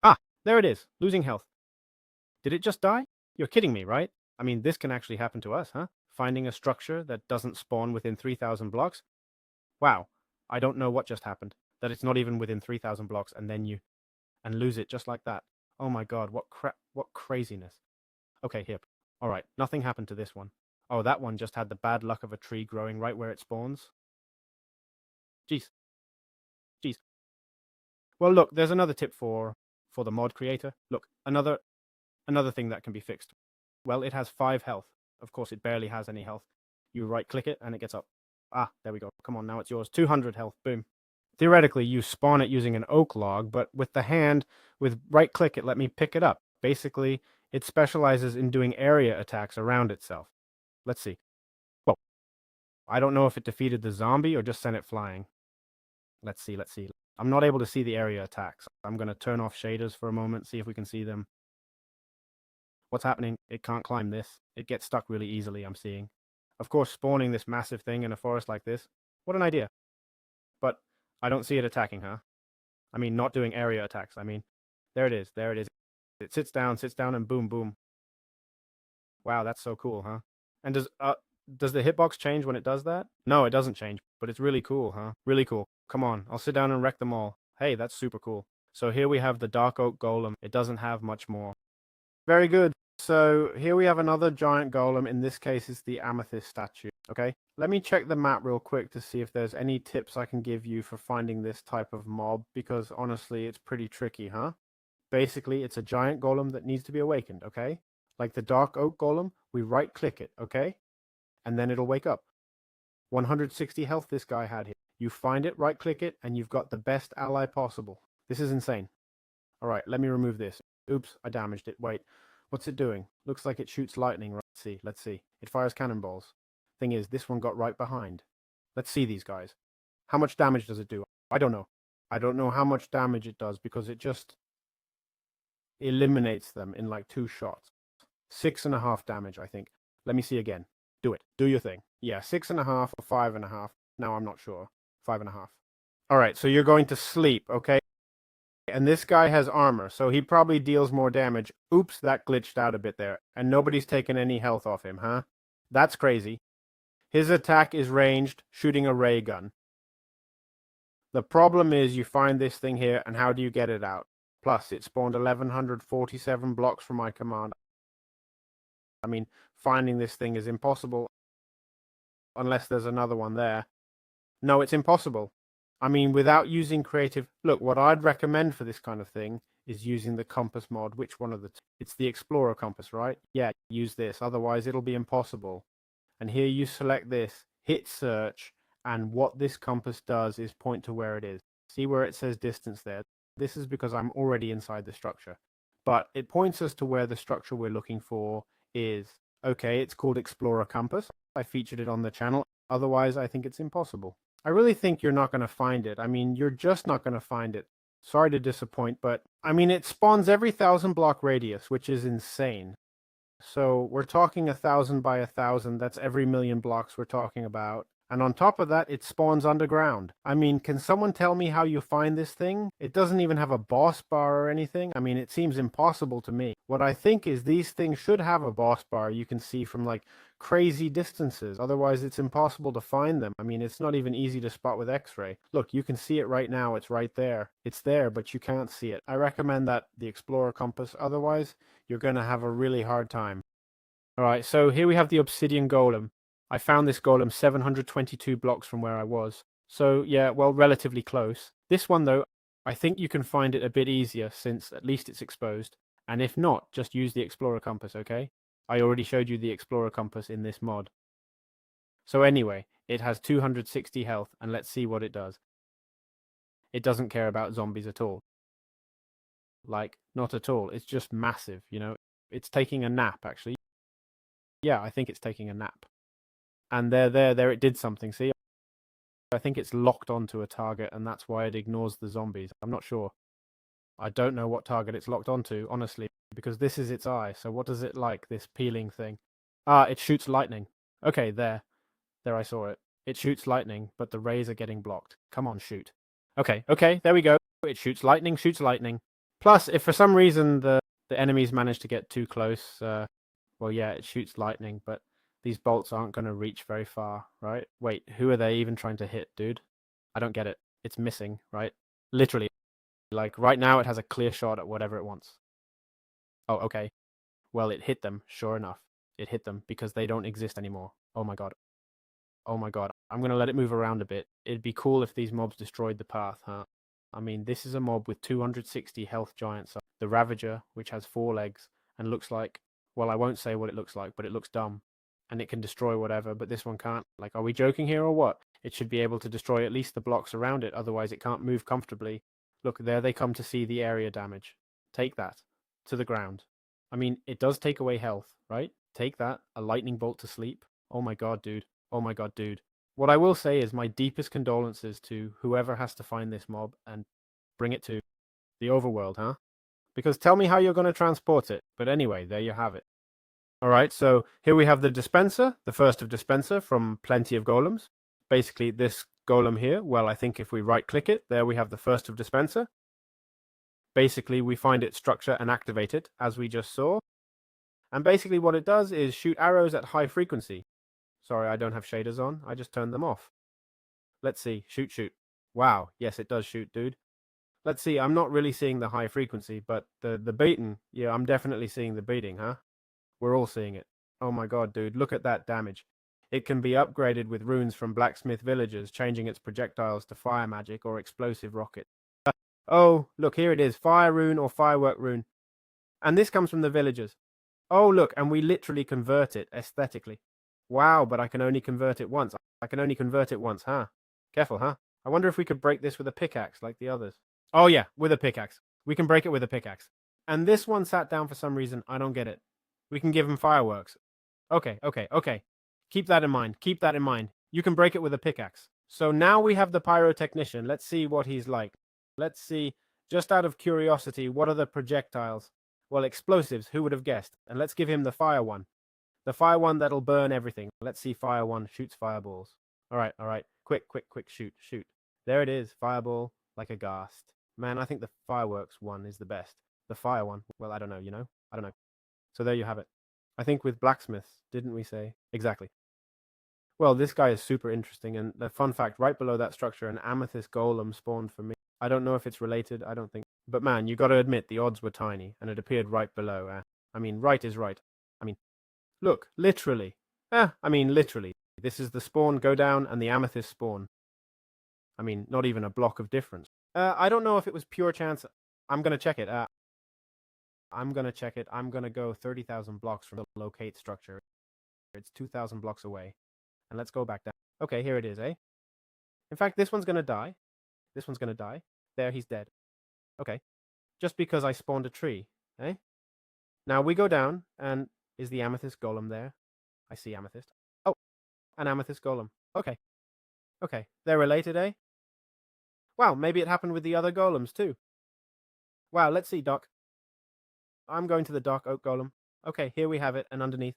[SPEAKER 1] Ah, there it is, losing health. Did it just die? You're kidding me, right? I mean, this can actually happen to us, huh? Finding a structure that doesn't spawn within 3,000 blocks? Wow, I don't know what just happened. That it's not even within 3,000 blocks and then you... and lose it just like that. Oh my god, what craziness. Okay, here. Alright, nothing happened to this one. Oh, that one just had the bad luck of a tree growing right where it spawns. Jeez. Well, look, there's another tip for the mod creator. Look, another thing that can be fixed. Well, it has 5 health. Of course, it barely has any health. You right-click it, and it gets up. Ah, there we go. Come on, now it's yours. 200 health. Boom. Theoretically, you spawn it using an oak log, but with the hand, with right-click, it let me pick it up. Basically, it specializes in doing area attacks around itself. Let's see. Whoa. I don't know if it defeated the zombie or just sent it flying. Let's see. I'm not able to see the area attacks. I'm going to turn off shaders for a moment, see if we can see them. What's happening? It can't climb this. It gets stuck really easily, I'm seeing. Of course, spawning this massive thing in a forest like this. What an idea. But I don't see it attacking, huh? I mean, not doing area attacks. I mean, there it is. It sits down, and boom, boom. Wow, that's so cool, huh? And does the hitbox change when it does that? No, it doesn't change, but it's really cool, huh? Really cool. Come on, I'll sit down and wreck them all. Hey, that's super cool. So here we have the dark oak golem. It doesn't have much more. Very good. So here we have another giant golem. In this case, it's the amethyst statue. Okay, let me check the map real quick to see if there's any tips I can give you for finding this type of mob, because honestly, it's pretty tricky, huh? Basically, it's a giant golem that needs to be awakened, okay? Like the dark oak golem, we right-click it, okay? And then it'll wake up. 160 health this guy had here. You find it, right-click it, and you've got the best ally possible. This is insane. All right, let me remove this. Oops, I damaged it. Wait, what's it doing? Looks like it shoots lightning. Let's see. It fires cannonballs. Thing is, this one got right behind. Let's see these guys. How much damage does it do? I don't know. I don't know how much damage it does because it just eliminates them in like 2 shots. 6.5 damage, I think. Let me see again. Do it. Do your thing. Yeah, 6.5 or 5.5. Now I'm not sure. 5.5. All right, so you're going to sleep, okay? And this guy has armor, so he probably deals more damage. Oops, that glitched out a bit there. And nobody's taken any health off him, huh? That's crazy. His attack is ranged, shooting a ray gun. The problem is you find this thing here, and how do you get it out? Plus, it spawned 1147 blocks from my command. I mean, finding this thing is impossible unless there's another one there. No, it's impossible. I mean, without using creative... Look, what I'd recommend for this kind of thing is using the compass mod. Which one of the two? It's the Explorer compass, right? Yeah, use this. Otherwise, it'll be impossible. And here you select this, hit search, and what this compass does is point to where it is. See where it says distance there? This is because I'm already inside the structure. But it points us to where the structure we're looking for is. Okay, it's called Explorer Compass. I featured it on the channel. Otherwise, I think it's impossible. I really think you're not going to find it. I mean, you're just not going to find it. Sorry to disappoint, but I mean, it spawns every 1,000 block radius, which is insane. So we're talking 1,000 by 1,000. That's every million blocks we're talking about. And on top of that, it spawns underground. I mean, can someone tell me how you find this thing? It doesn't even have a boss bar or anything. I mean, it seems impossible to me. What I think is these things should have a boss bar you can see from like crazy distances. Otherwise, it's impossible to find them. I mean, it's not even easy to spot with X-ray. Look, you can see it right now. It's right there. It's there, but you can't see it. I recommend that the Explorer compass. Otherwise, you're going to have a really hard time. All right, so here we have the Obsidian Golem. I found this golem 722 blocks from where I was. So yeah, well, relatively close. This one though, I think you can find it a bit easier since at least it's exposed. And if not, just use the Explorer compass, okay? I already showed you the Explorer compass in this mod. So anyway, it has 260 health, and let's see what it does. It doesn't care about zombies at all. Like, not at all. It's just massive, you know? It's taking a nap, actually. Yeah, I think it's taking a nap. And there, it did something. See, I think it's locked onto a target, and that's why it ignores the zombies. I'm not sure. I don't know what target it's locked onto, honestly, because this is its eye. So what does it like, this peeling thing? Ah, it shoots lightning. Okay, there I saw it. It shoots lightning, but the rays are getting blocked. Come on, shoot. Okay, there we go. It shoots lightning, Plus, if for some reason the enemies manage to get too close, well, yeah, it shoots lightning, but these bolts aren't going to reach very far, right? Wait, who are they even trying to hit, dude? I don't get it. It's missing, right? Literally. Like, right now it has a clear shot at whatever it wants. Oh, okay. Well, it hit them, sure enough. It hit them because they don't exist anymore. Oh my god. Oh my god. I'm going to let it move around a bit. It'd be cool if these mobs destroyed the path, huh? I mean, this is a mob with 260 health giants. The Ravager, which has 4 legs and looks like... Well, I won't say what it looks like, but it looks dumb. And it can destroy whatever, but this one can't. Like, are we joking here or what? It should be able to destroy at least the blocks around it, otherwise it can't move comfortably. Look, there they come to see the area damage. Take that. To the ground. I mean, it does take away health, right? Take that. A lightning bolt to sleep. Oh my god, dude. Oh my god, dude. What I will say is my deepest condolences to whoever has to find this mob and bring it to the overworld, huh? Because tell me how you're going to transport it. But anyway, there you have it. All right, so here we have the dispenser, the first of dispenser from Plenty of Golems. Basically, this golem here, well, I think if we right-click it, there we have the first of dispenser. Basically, we find its structure and activate it, as we just saw. And basically what it does is shoot arrows at high frequency. Sorry, I don't have shaders on. I just turned them off. Let's see. Shoot. Wow, yes, it does shoot, dude. Let's see, I'm not really seeing the high frequency, but the beating, yeah, I'm definitely seeing the beating, huh? We're all seeing it. Oh my god, dude, look at that damage. It can be upgraded with runes from blacksmith villagers, changing its projectiles to fire magic or explosive rocket. Oh, look, here it is, fire rune or firework rune. And this comes from the villagers. Oh, look, and we literally convert it aesthetically. Wow, but I can only convert it once. Huh? Careful, huh? I wonder if we could break this with a pickaxe like the others. Oh yeah, with a pickaxe. We can break it with a pickaxe. And this one sat down for some reason. I don't get it. We can give him fireworks. Okay. Keep that in mind. You can break it with a pickaxe. So now we have the pyrotechnician. Let's see what he's like. Let's see, just out of curiosity, what are the projectiles? Well, explosives, who would have guessed? And let's give him the fire one. The fire one that'll burn everything. Let's see, fire one shoots fireballs. All right. Quick, shoot. There it is, fireball, like a ghast. Man, I think the fireworks one is the best. The fire one, well, I don't know, I don't know. So there you have it. I think with blacksmiths, didn't we say? Exactly. Well, this guy is super interesting, and the fun fact, right below that structure, an amethyst golem spawned for me. I don't know if it's related, I don't think. But man, you gotta admit, the odds were tiny, and it appeared right below. I mean, right is right. I mean, look, literally. Literally. This is the spawn, go down, and the amethyst spawn. I mean, not even a block of difference. I don't know if it was pure chance. I'm gonna check it. I'm gonna check it. I'm gonna go 30,000 blocks from the locate structure. It's 2,000 blocks away. And let's go back down. Okay, here it is, eh? In fact, this one's gonna die. This one's gonna die. There, he's dead. Okay. Just because I spawned a tree, eh? Now we go down, and is the amethyst golem there? I see amethyst. Oh, an amethyst golem. Okay. Okay, they're related, eh? Wow, maybe it happened with the other golems too. Wow, let's see, Doc. I'm going to the dark oak golem. Okay, here we have it, and underneath,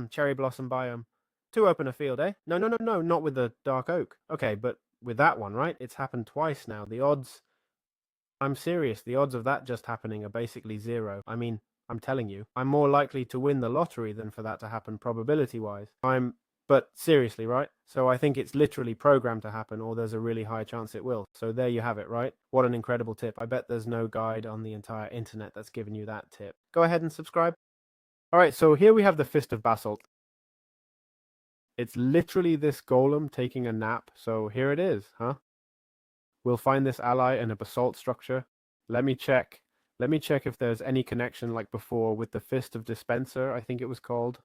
[SPEAKER 1] cherry blossom biome. To open a field, eh? No, not with the dark oak. Okay, but with that one, right? It's happened twice now. The odds, I'm serious, the odds of that just happening are basically zero. I mean, I'm telling you, I'm more likely to win the lottery than for that to happen probability-wise. But seriously, right? So I think it's literally programmed to happen, or there's a really high chance it will. So there you have it, right? What an incredible tip. I bet there's no guide on the entire internet that's given you that tip. Go ahead and subscribe. All right, so here we have the Fist of Basalt. It's literally this golem taking a nap. So here it is, huh? We'll find this ally in a basalt structure. Let me check. Let me check if there's any connection like before with the Fist of Dispenser, I think it was called.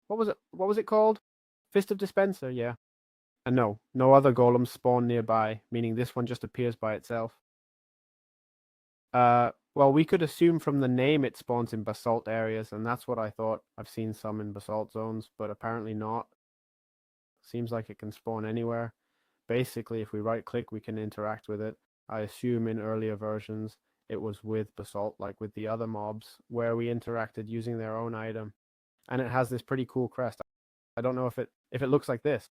[SPEAKER 1] What was it called? Fist of Dispenser, yeah. And no other golems spawn nearby, meaning this one just appears by itself. Well, we could assume from the name it spawns in basalt areas, and that's what I thought. I've seen some in basalt zones, but apparently not. Seems like it can spawn anywhere. Basically, if we right-click, we can interact with it. I assume in earlier versions, it was with basalt, like with the other mobs, where we interacted using their own item. And it has this pretty cool crest. I don't know if it looks like this.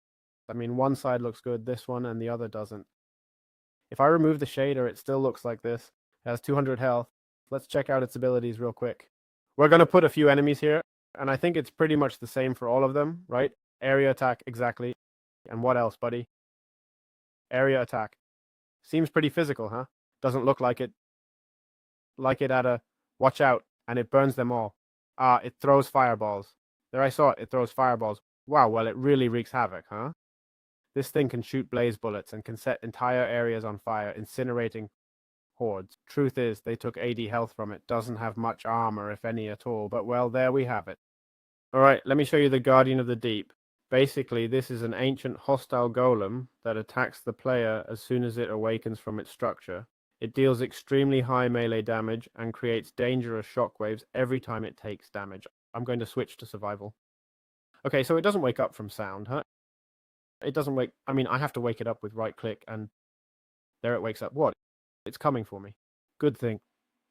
[SPEAKER 1] I mean, one side looks good, this one, and the other doesn't. If I remove the shader, it still looks like this. It has 200 health. Let's check out its abilities real quick. We're going to put a few enemies here, and I think it's pretty much the same for all of them, right? Area attack, exactly. And what else, buddy? Area attack. Seems pretty physical, huh? Doesn't look like it. Like it at a... Watch out. And it burns them all. It throws fireballs. There, I saw it. It throws fireballs. Wow, well, it really wreaks havoc, huh? This thing can shoot blaze bullets and can set entire areas on fire, incinerating hordes. Truth is, they took 80 health from it. Doesn't have much armor, if any at all. But, well, there we have it. Alright, let me show you the Guardian of the Deep. Basically, this is an ancient hostile golem that attacks the player as soon as it awakens from its structure. It deals extremely high melee damage and creates dangerous shockwaves every time it takes damage. I'm going to switch to survival. Okay, so it doesn't wake up from sound, huh? It doesn't wake... I mean, I have to wake it up with right-click, and there it wakes up. What? It's coming for me. Good thing.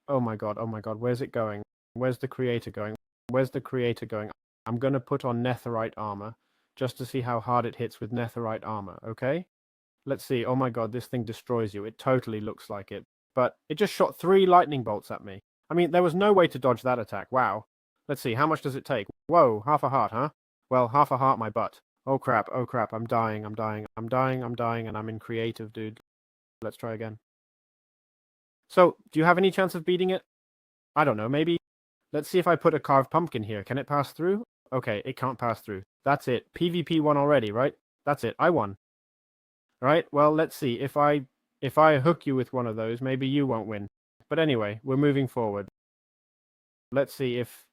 [SPEAKER 1] Oh my god, where's it going? Where's the creator going? Where's the creator going? I'm going to put on netherite armor, just to see how hard it hits with netherite armor, okay? Let's see. Oh my god, this thing destroys you. It totally looks like it. But it just shot 3 lightning bolts at me. I mean, there was no way to dodge that attack. Wow. Let's see, how much does it take? Whoa, half a heart, huh? Well, half a heart my butt. Oh crap, I'm dying, and I'm in creative, dude. Let's try again. So, do you have any chance of beating it? I don't know, maybe... Let's see if I put a carved pumpkin here. Can it pass through? Okay, it can't pass through. That's it. PvP won already, right? That's it. I won. Right? Well, let's see. If I hook you with one of those, maybe you won't win. But anyway, we're moving forward. Let's see if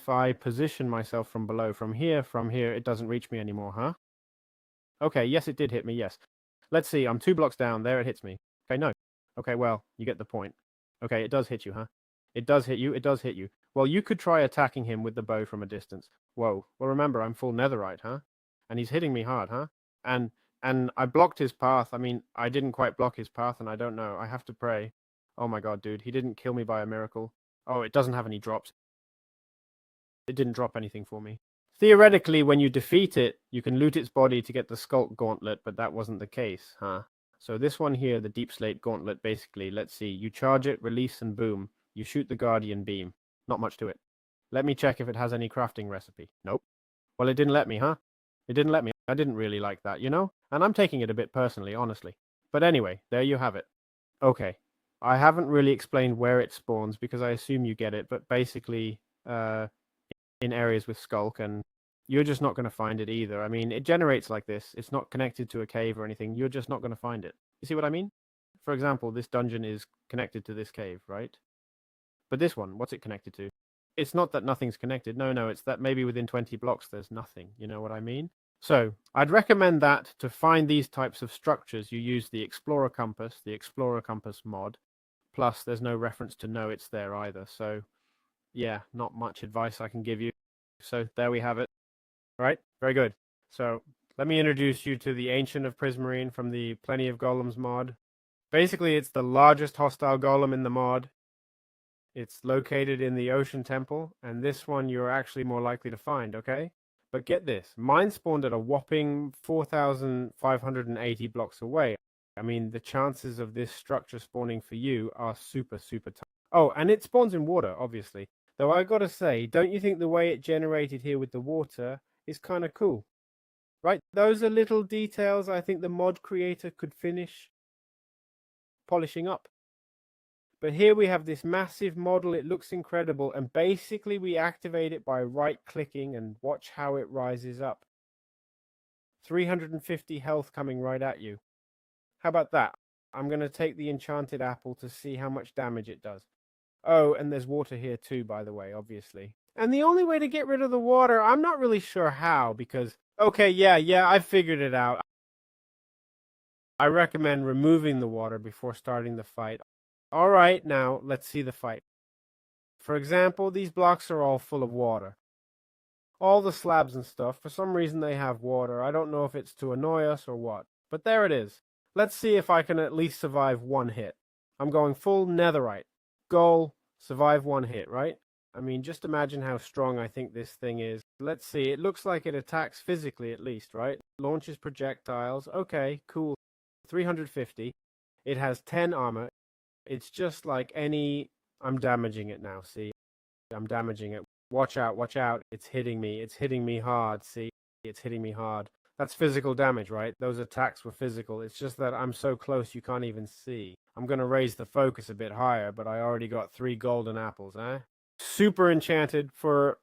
[SPEAKER 1] I position myself from below, from here, it doesn't reach me anymore, huh? Okay, yes, it did hit me, yes. Let's see, I'm 2 blocks down. There it hits me. Okay, no. Okay, well, you get the point. Okay, it does hit you, huh? It does hit you. Well, you could try attacking him with the bow from a distance. Whoa. Well, remember, I'm full netherite, huh? And he's hitting me hard, huh? And I blocked his path. I mean, I didn't quite block his path, and I don't know. I have to pray. Oh my god, dude. He didn't kill me by a miracle. Oh, it doesn't have any drops. It didn't drop anything for me. Theoretically, when you defeat it, you can loot its body to get the Sculk Gauntlet, but that wasn't the case, huh? So this one here, the Deep Slate Gauntlet, basically, let's see. You charge it, release, and boom. You shoot the Guardian Beam. Not much to it. Let me check if it has any crafting recipe. Nope. Well, it didn't let me, huh? It didn't let me. I didn't really like that, you know? And I'm taking it a bit personally, honestly. But anyway, there you have it. Okay. I haven't really explained where it spawns because I assume you get it, but basically, in areas with Skulk, and you're just not going to find it either. I mean, it generates like this. It's not connected to a cave or anything. You're just not going to find it. You see what I mean? For example, this dungeon is connected to this cave, right? But this one, what's it connected to? It's not that nothing's connected. No, it's that maybe within 20 blocks there's nothing. You know what I mean? So I'd recommend that to find these types of structures, you use the Explorer Compass mod. Plus, there's no reference to know it's there either. So yeah, not much advice I can give you. So there we have it. All right, very good. So let me introduce you to the Ancient of Prismarine from the Plenty of Golems mod. Basically, it's the largest hostile golem in the mod. It's located in the Ocean Temple, and this one you're actually more likely to find, okay? But get this, mine spawned at a whopping 4,580 blocks away. I mean, the chances of this structure spawning for you are super, super tough. Oh, and it spawns in water, obviously. Though I gotta say, don't you think the way it generated here with the water is kind of cool? Right? Those are little details I think the mod creator could finish polishing up. But here we have this massive model. It looks incredible. And basically we activate it by right-clicking and watch how it rises up. 350 health coming right at you. How about that? I'm going to take the enchanted apple to see how much damage it does. Oh, and there's water here too, by the way, obviously. And the only way to get rid of the water, I'm not really sure how, because... Okay, yeah, I figured it out. I recommend removing the water before starting the fight. All right, now let's see the fight. For example, these blocks are all full of water. All the slabs and stuff, for some reason they have water. I don't know if it's to annoy us or what, but there it is. Let's see if I can at least survive one hit. I'm going full netherite. Goal, survive one hit, right? I mean, just imagine how strong I think this thing is. Let's see, it looks like it attacks physically at least, right? Launches projectiles. Okay, cool. 350. It has 10 armor. It's just like any... I'm damaging it now, see? I'm damaging it. Watch out. It's hitting me hard, see? It's hitting me hard. That's physical damage, right? Those attacks were physical. It's just that I'm so close you can't even see. I'm going to raise the focus a bit higher, but I already got 3 golden apples, eh? Super enchanted for...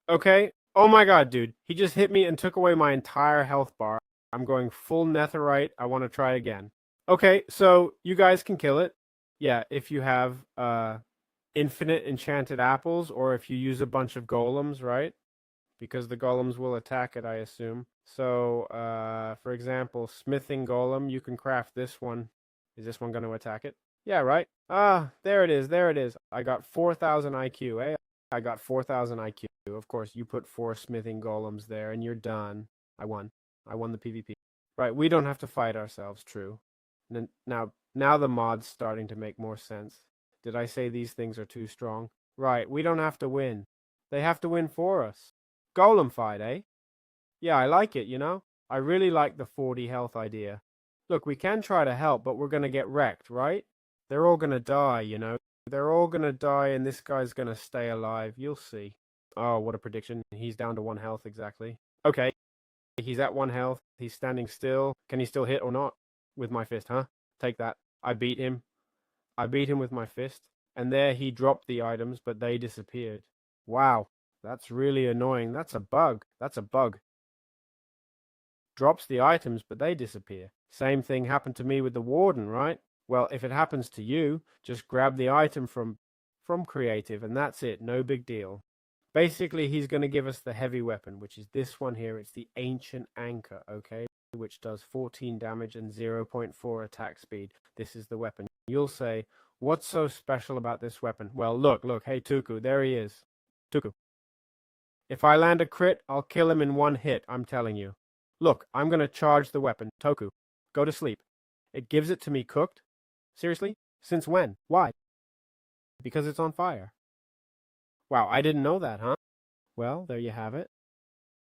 [SPEAKER 1] Okay. Oh my god, dude. He just hit me and took away my entire health bar. I'm going full netherite. I want to try again. Okay, so you guys can kill it. Yeah, if you have infinite enchanted apples, or if you use a bunch of golems, right? Because the golems will attack it, I assume. So, for example, smithing golem, you can craft this one. Is this one going to attack it? Yeah, right? Ah, there it is. I got 4,000 IQ, eh? I got 4,000 IQ. Of course, you put 4 smithing golems there, and you're done. I won the PvP. Right, we don't have to fight ourselves, true. Now the mod's starting to make more sense. Did I say these things are too strong? Right, we don't have to win. They have to win for us. Golem fight, eh? Yeah, I like it, you know? I really like the 40 health idea. Look, we can try to help, but we're gonna get wrecked, right? They're all gonna die, you know? They're all gonna die, and this guy's gonna stay alive. You'll see. Oh, what a prediction. He's down to 1 health, exactly. Okay. He's at 1 health. He's standing still. Can he still hit or not? With my fist, huh? Take that. I beat him. I beat him with my fist. And there he dropped the items, but they disappeared. Wow. That's really annoying. That's a bug. Drops the items, but they disappear. Same thing happened to me with the warden, right? Well, if it happens to you, just grab the item from creative, and that's it. No big deal. Basically, he's going to give us the heavy weapon, which is this one here. It's the Ancient Anchor, okay? Which does 14 damage and 0.4 attack speed. This is the weapon. You'll say, what's so special about this weapon? Well, look. Hey, Tuku, there he is. Tuku. If I land a crit, I'll kill him in 1 hit, I'm telling you. Look, I'm going to charge the weapon. Toku, go to sleep. It gives it to me cooked? Seriously? Since when? Why? Because it's on fire. Wow, I didn't know that, huh? Well, there you have it.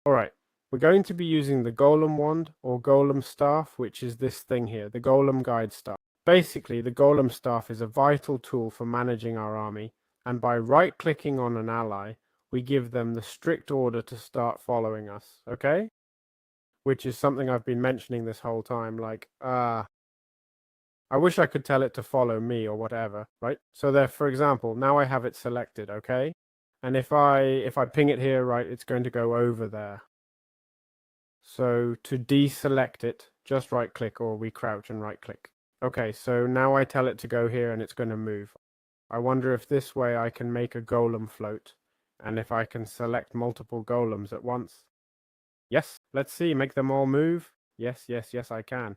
[SPEAKER 1] Alright, we're going to be using the Golem Wand or Golem Staff, which is this thing here, the Golem Guide Staff. Basically, the Golem Staff is a vital tool for managing our army, and by right-clicking on an ally, we give them the strict order to start following us, okay? which is something I've been mentioning this whole time. Like, I wish I could tell it to follow me or whatever, right? So there, for example, now I have it selected, okay? And if I ping it here, right, it's going to go over there. So to deselect it, just right click, or we crouch and right click. Okay, so now I tell it to go here and it's going to move. I wonder if this way I can make a golem float, and if I can select multiple golems at once. Yes, let's see, make them all move. Yes, yes, yes, I can.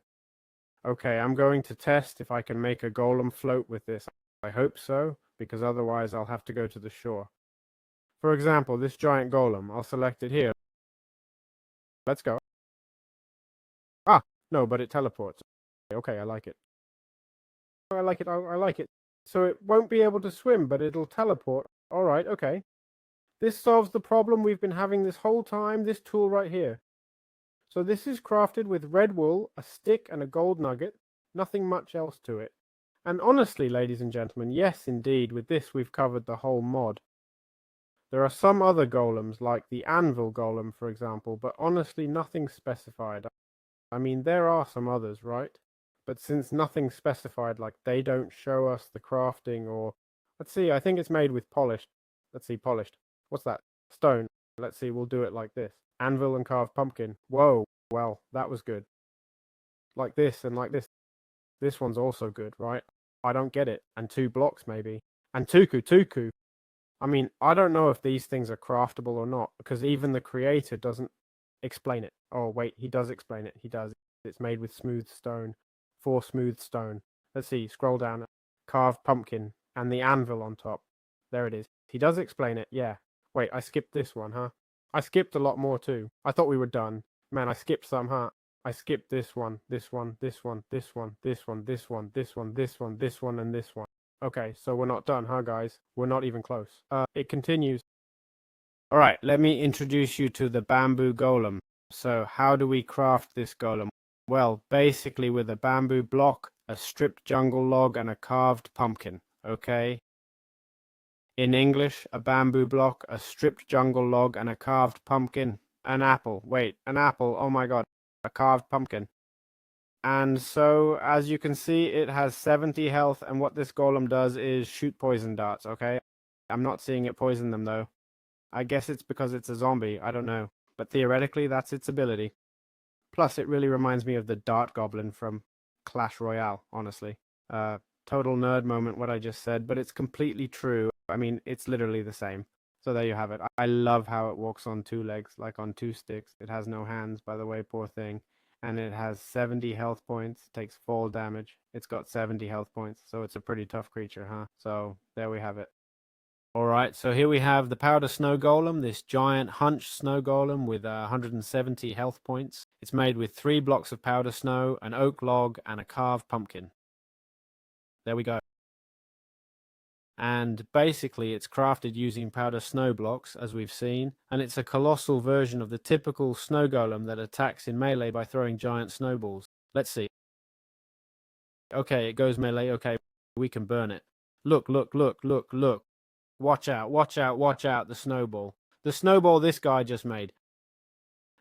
[SPEAKER 1] Okay, I'm going to test if I can make a golem float with this. I hope so, because otherwise I'll have to go to the shore. For example, this giant golem, I'll select it here. Let's go. Ah, no, but it teleports. Okay, I like it. I like it, I like it. So it won't be able to swim, but it'll teleport. Alright, okay. This solves the problem we've been having this whole time, this tool right here. So this is crafted with red wool, a stick, and a gold nugget. Nothing much else to it. And honestly, ladies and gentlemen, yes indeed, with this we've covered the whole mod. There are some other golems, like the ANVIL golem, for example, but honestly nothing specified. I mean, there are some others, right? But since nothing's specified, like they don't show us the crafting or... Let's see, I think it's made with polished. Let's see, polished. What's that? Stone. Let's see, we'll do it like this. Anvil and carved pumpkin. Whoa, well, that was good. Like this and like this. This one's also good, right? I don't get it. And 2 blocks maybe. And tuku. I mean, I don't know if these things are craftable or not, because even the creator doesn't explain it. Oh, wait, he does explain it. He does. It's made with smooth stone. 4 smooth stone. Let's see, scroll down. Carved pumpkin. And the anvil on top. There it is. He does explain it, yeah. Wait, I skipped this one, huh? I skipped a lot more too. I thought we were done. Man, I skipped some, huh? I skipped this one, this one, this one, this one, this one, this one, this one, this one, this one, and this one. Okay, so we're not done, huh, guys? We're not even close. It continues. All right, let me introduce you to the bamboo golem. So how do we craft this golem? Well, basically with a bamboo block, a stripped jungle log, and a carved pumpkin, okay? In English, a bamboo block, a stripped jungle log, and a carved pumpkin. An apple. Wait, an apple. Oh my god. A carved pumpkin. And so, as you can see, it has 70 health, and what this golem does is shoot poison darts, okay? I'm not seeing it poison them, though. I guess it's because it's a zombie, I don't know. But theoretically, that's its ability. Plus, it really reminds me of the dart goblin from Clash Royale, honestly. Total nerd moment, what I just said, but it's completely true. I mean, it's literally the same. So there you have it. I love how it walks on 2 legs, like on 2 sticks. It has no hands, by the way, poor thing. And it has 70 health points, takes fall damage. It's got 70 health points, so it's a pretty tough creature, huh? So there we have it. Alright, so here we have the powder snow golem, this giant hunch snow golem with 170 health points. It's made with 3 blocks of powder snow, an oak log, and a carved pumpkin. There we go. And basically it's crafted using powder snow blocks, as we've seen, and it's a colossal version of the typical snow golem that attacks in melee by throwing giant snowballs. Let's see. Okay, it goes melee. Okay, we can burn it. Look. Watch out, the snowball. The snowball this guy just made.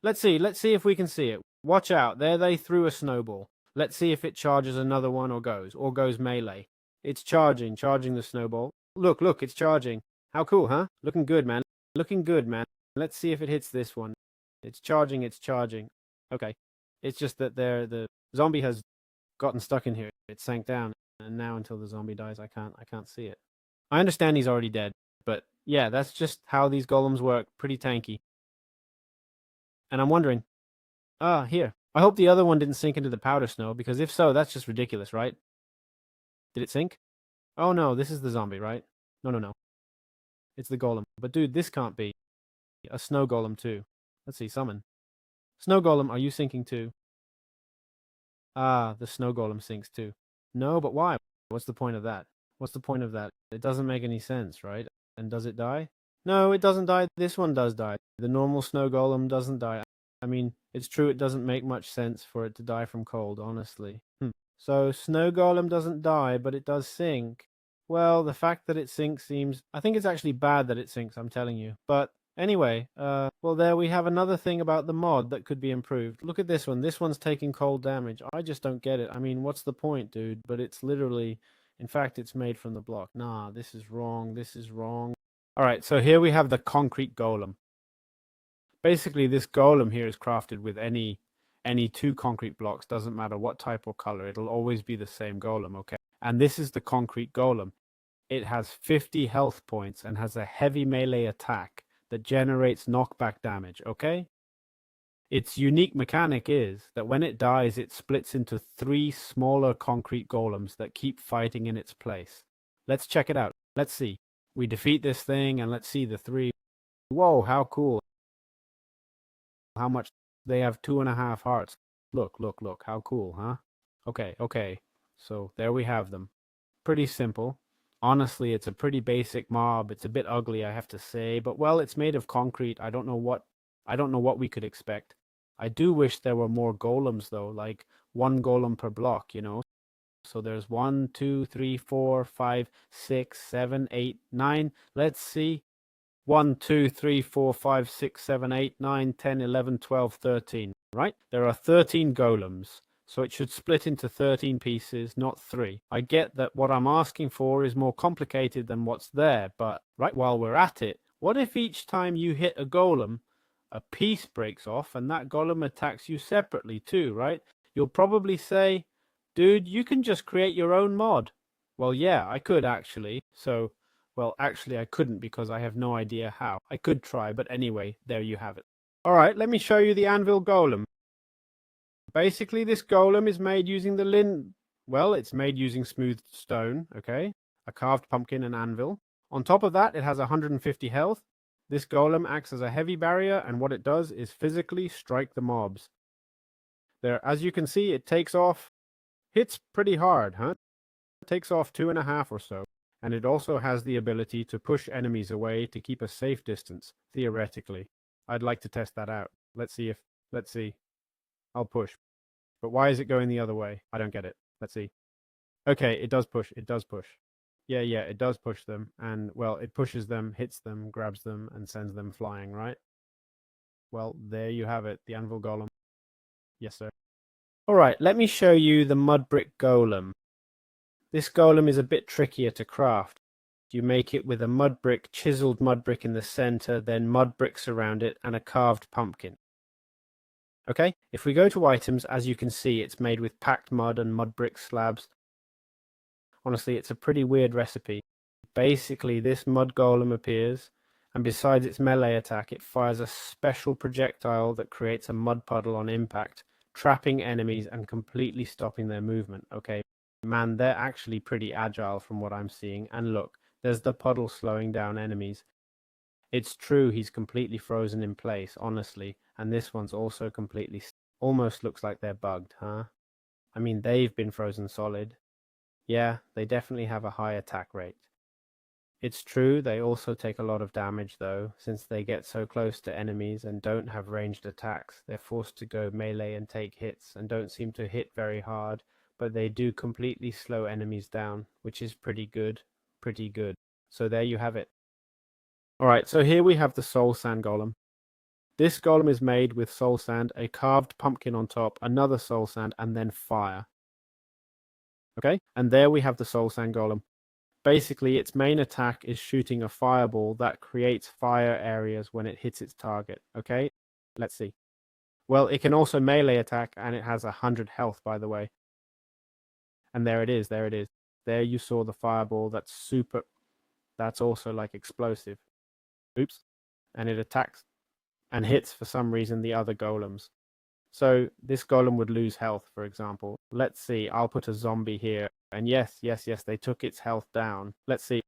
[SPEAKER 1] Let's see if we can see it. Watch out, there they threw a snowball. Let's see if it charges another one or goes melee. It's charging the snowball. Look, it's charging. How cool, huh? Looking good, man. Let's see if it hits this one. It's charging. Okay. It's just that the zombie has gotten stuck in here. It sank down, and now until the zombie dies, I can't see it. I understand he's already dead, but yeah, that's just how these golems work. Pretty tanky. And I'm wondering, here. I hope the other one didn't sink into the powder snow, because if so, that's just ridiculous, right? Did it sink? Oh no, this is the zombie, right? No. It's the golem. But dude, this can't be. A snow golem too. Let's see, summon. Snow golem, are you sinking too? Ah, the snow golem sinks too. No, but why? What's the point of that? It doesn't make any sense, right? And does it die? No, it doesn't die. This one does die. The normal snow golem doesn't die. I mean, it's true it doesn't make much sense for it to die from cold, honestly. So, snow golem doesn't die, but it does sink. Well, the fact that it sinks seems... I think it's actually bad that it sinks, I'm telling you. But Anyway, well, there we have another thing about the mod that could be improved. Look at this one. This one's taking cold damage. I just don't get it. I mean, what's the point, dude? But it's literally, in fact, it's made from the block. Nah, this is wrong. This is wrong. All right, so here we have the concrete golem. Basically, this golem here is crafted with any two concrete blocks. Doesn't matter what type or color. It'll always be the same golem, okay? And this is the concrete golem. It has 50 health points and has a heavy melee attack that generates knockback damage, okay? Its unique mechanic is that when it dies, it splits into 3 smaller concrete golems that keep fighting in its place. Let's check it out. Let's see. We defeat this thing and let's see the 3. Whoa, how cool. How much? They have 2.5 hearts. Look, look, look. How cool, huh? Okay. So there we have them. Pretty simple. Honestly, it's a pretty basic mob. It's a bit ugly, I have to say, but well, it's made of concrete. I don't know what we could expect. I do wish there were more golems though, like 1 golem per block, you know. So there's 1, 2, 3, 4, 5, 6, 7, 8, 9. Let's see. 1, 2, 3, 4, 5, 6, 7, 8, 9, 10, 11, 12, 13. Right? There are 13 golems. So it should split into 13 pieces, not 3. I get that what I'm asking for is more complicated than what's there, but right while we're at it, what if each time you hit a golem, a piece breaks off and that golem attacks you separately too, right? You'll probably say, dude, you can just create your own mod. Well, yeah, I could actually. So, well, actually I couldn't because I have no idea how. I could try, but anyway, there you have it. All right, let me show you the anvil golem. Basically, this golem is made using it's made using smooth stone, okay? A carved pumpkin and anvil. On top of that, it has 150 health. This golem acts as a heavy barrier, and what it does is physically strike the mobs. There, as you can see, it hits pretty hard, huh? It takes off 2.5 or so. And it also has the ability to push enemies away to keep a safe distance, theoretically. I'd like to test that out. Let's see. I'll push. But why is it going the other way? I don't get it. Let's see. Okay, it does push. Yeah, it does push them. And, well, it pushes them, hits them, grabs them, and sends them flying, right? Well, there you have it, the anvil golem. Yes, sir. All right, let me show you the mud brick golem. This golem is a bit trickier to craft. You make it with a chiseled mud brick in the center, then mud bricks around it, and a carved pumpkin. Okay, if we go to items, as you can see, it's made with packed mud and mud brick slabs. Honestly, it's a pretty weird recipe. Basically, this mud golem appears, and besides its melee attack, it fires a special projectile that creates a mud puddle on impact, trapping enemies and completely stopping their movement. Okay, man, they're actually pretty agile from what I'm seeing. And look, there's the puddle slowing down enemies. It's true, he's completely frozen in place, honestly, and this one's also completely... Almost looks like they're bugged, huh? I mean, they've been frozen solid. Yeah, they definitely have a high attack rate. It's true, they also take a lot of damage, though, since they get so close to enemies and don't have ranged attacks. They're forced to go melee and take hits, and don't seem to hit very hard, but they do completely slow enemies down, which is pretty good. So there you have it. Alright, so here we have the SOULSAND golem. This golem is made with SOULSAND, a carved pumpkin on top, another SOULSAND, and then fire. Okay, and there we have the SOULSAND golem. Basically, its main attack is shooting a fireball that creates fire areas when it hits its target. Okay, let's see. Well, it can also melee attack, and it has 100 health, by the way. And there it is. There you saw the fireball. That's also like explosive. Oops. And it attacks and hits for some reason the other golems. So this golem would lose health, for example. Let's see, I'll put a zombie here. And yes, they took its health down. Let's see.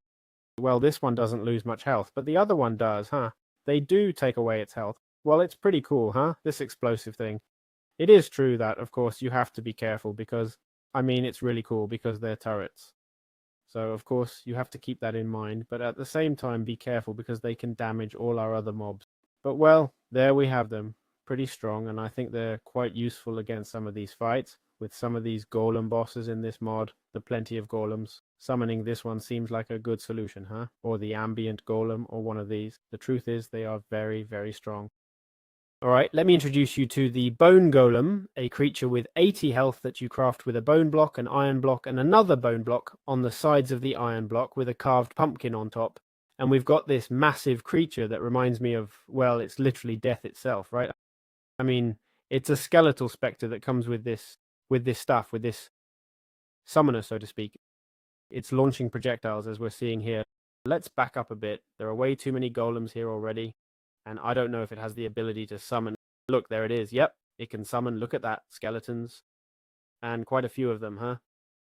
[SPEAKER 1] Well, this one doesn't lose much health, but the other one does, huh? They do take away its health. Well, it's pretty cool, huh? This explosive thing. It is true that, of course, you have to be careful because, I mean, it's really cool because they're turrets. So, of course, you have to keep that in mind, but at the same time, be careful because they can damage all our other mobs. But, well, there we have them. Pretty strong, and I think they're quite useful against some of these fights. with some of these golem bosses in this mod, the Plenty of Golems. Summoning this one seems like a good solution, huh? Or the ambient golem, or one of these. The truth is they are very, very strong. Alright, let me introduce you to the Bone Golem, a creature with 80 health that you craft with a bone block, an iron block, and another bone block on the sides of the iron block with a carved pumpkin on top. And we've got this massive creature that reminds me of, well, it's literally death itself, right? I mean, it's a skeletal spectre that comes with this stuff, with this summoner, so to speak. It's launching projectiles, as we're seeing here. Let's back up a bit. There are way too many golems here already. And I don't know if it has the ability to summon. Look, there it is. Yep, it can summon. Look at that. Skeletons. And quite a few of them, huh?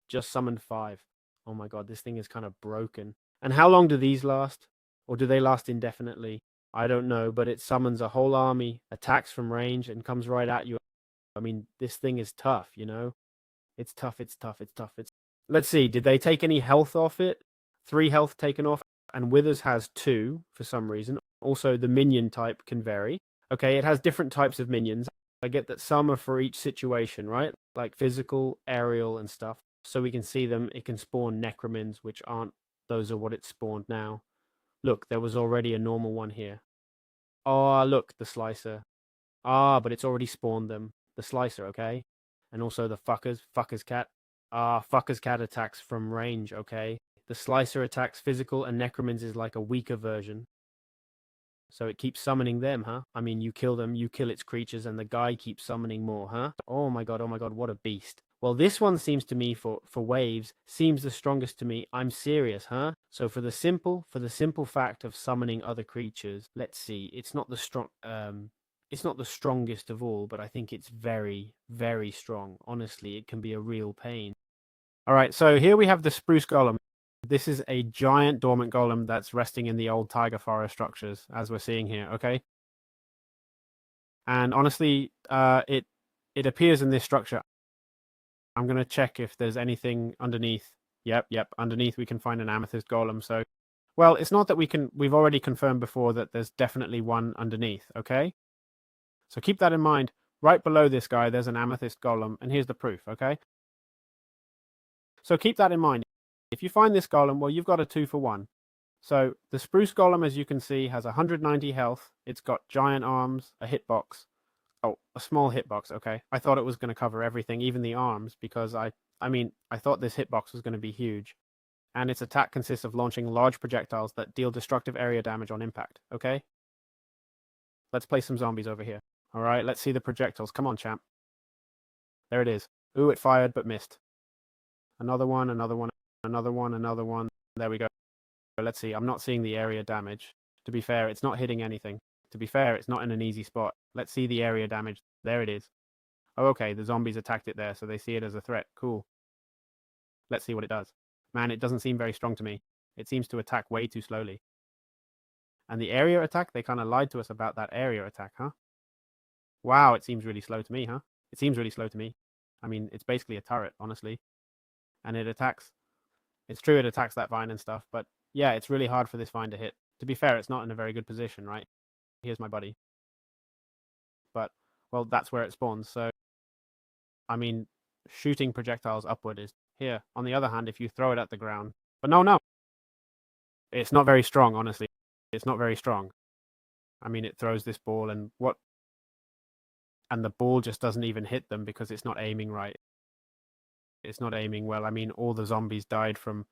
[SPEAKER 1] Just summoned 5. Oh my god, this thing is kind of broken. And how long do these last? Or do they last indefinitely? I don't know, but it summons a whole army, attacks from range, and comes right at you. I mean, this thing is tough, you know? It's tough, it's tough, it's tough. Let's see, did they take any health off it? 3 health taken off, and Withers has 2 for some reason. Also, the minion type can vary. Okay, it has different types of minions. I get that some are for each situation, right? Like physical, aerial, and stuff. So we can see them. It can spawn necromins, which aren't. Those are what it spawned now. Look, there was already a normal one here. Oh, look, the slicer. Ah, but it's already spawned them. The slicer, okay? And also the fucker's cat. Ah, fucker's cat attacks from range, okay? The slicer attacks physical, and necromins is like a weaker version. So it keeps summoning them, huh? I mean, you kill them, you kill its creatures, and the guy keeps summoning more, huh? Oh my god, what a beast. Well, this one seems to me, for waves, seems the strongest to me. I'm serious, huh? So for the simple fact of summoning other creatures, let's see, it's not the strongest of all, but I think it's very, very strong. Honestly, it can be a real pain. Alright, so here we have the Spruce Golem. This is a giant dormant golem that's resting in the old tiger forest structures, as we're seeing here, okay? And honestly, it appears in this structure. I'm going to check if there's anything underneath. Yep, underneath we can find an amethyst golem. So, well, it's not that we've already confirmed before that there's definitely one underneath, okay? So keep that in mind. Right below this guy, there's an amethyst golem, and here's the proof, okay? So keep that in mind. If you find this golem, well, you've got a 2 for 1. So the spruce golem, as you can see, has 190 health. It's got giant arms, a hitbox. Oh, a small hitbox, okay. I thought it was going to cover everything, even the arms, because I thought this hitbox was going to be huge. And its attack consists of launching large projectiles that deal destructive area damage on impact, okay? Let's play some zombies over here. All right, let's see the projectiles. Come on, champ. There it is. Ooh, it fired but missed. Another one, another one. Another one, another one. There we go. Let's see. I'm not seeing the area damage. To be fair, it's not hitting anything. To be fair, it's not in an easy spot. Let's see the area damage. There it is. Oh, okay. The zombies attacked it there, so they see it as a threat. Cool. Let's see what it does. Man, it doesn't seem very strong to me. It seems to attack way too slowly. And the area attack, they kind of lied to us about that area attack, huh? Wow, it seems really slow to me, huh? It seems really slow to me. I mean, it's basically a turret, honestly. And it attacks. It's true it attacks that vine and stuff, but yeah, it's really hard for this vine to hit. To be fair, it's not in a very good position, right? Here's my buddy. But, well, that's where it spawns, so... I mean, shooting projectiles upward is here. On the other hand, if you throw it at the ground... But no! It's not very strong, honestly. It's not very strong. I mean, it throws this ball and what... And the ball just doesn't even hit them because it's not aiming right. It's not aiming well. I mean, all the zombies died from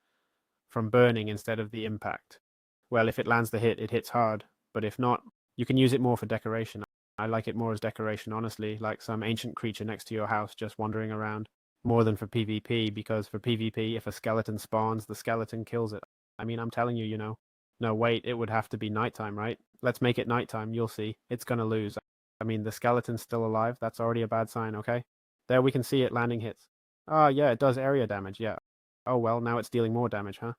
[SPEAKER 1] burning instead of the impact. Well, if it lands the hit, it hits hard. But if not, you can use it more for decoration. I like it more as decoration, honestly, like some ancient creature next to your house just wandering around. More than for PvP, because for PvP, if a skeleton spawns, the skeleton kills it. I mean, I'm telling you, you know. No, wait, it would have to be nighttime, right? Let's make it nighttime, you'll see. It's gonna lose. I mean, the skeleton's still alive. That's already a bad sign, okay? There we can see it landing hits. Ah, yeah, it does area damage, yeah. Oh, well, now it's dealing more damage, huh?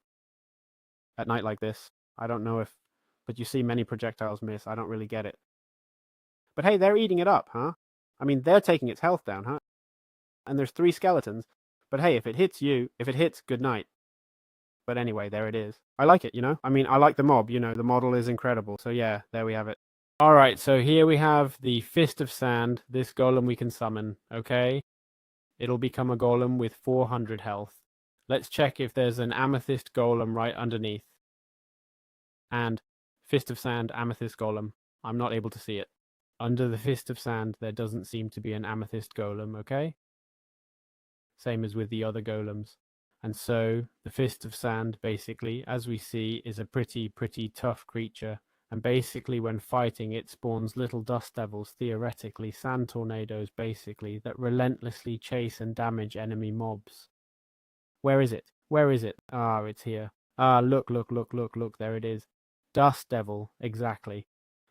[SPEAKER 1] At night like this. I don't know if... But you see many projectiles miss. I don't really get it. But hey, they're eating it up, huh? I mean, they're taking its health down, huh? And there's 3 skeletons. But hey, if it hits you, if it hits, good night. But anyway, there it is. I like it, you know? I mean, I like the mob, you know, the model is incredible. So yeah, there we have it. Alright, so here we have the Fist of Sand, this golem we can summon, okay? it'll become a golem with 400 health. Let's check if there's an amethyst golem right underneath. And Fist of Sand, amethyst golem. I'm not able to see it. Under the Fist of Sand, there doesn't seem to be an amethyst golem, okay? Same as with the other golems. And so the Fist of Sand, basically, as we see, is a pretty tough creature. And basically, when fighting, it spawns little dust devils, theoretically, sand tornadoes, basically, that relentlessly chase and damage enemy mobs. Where is it? Where is it? Ah, it's here. Ah, look, there it is. Dust devil, exactly.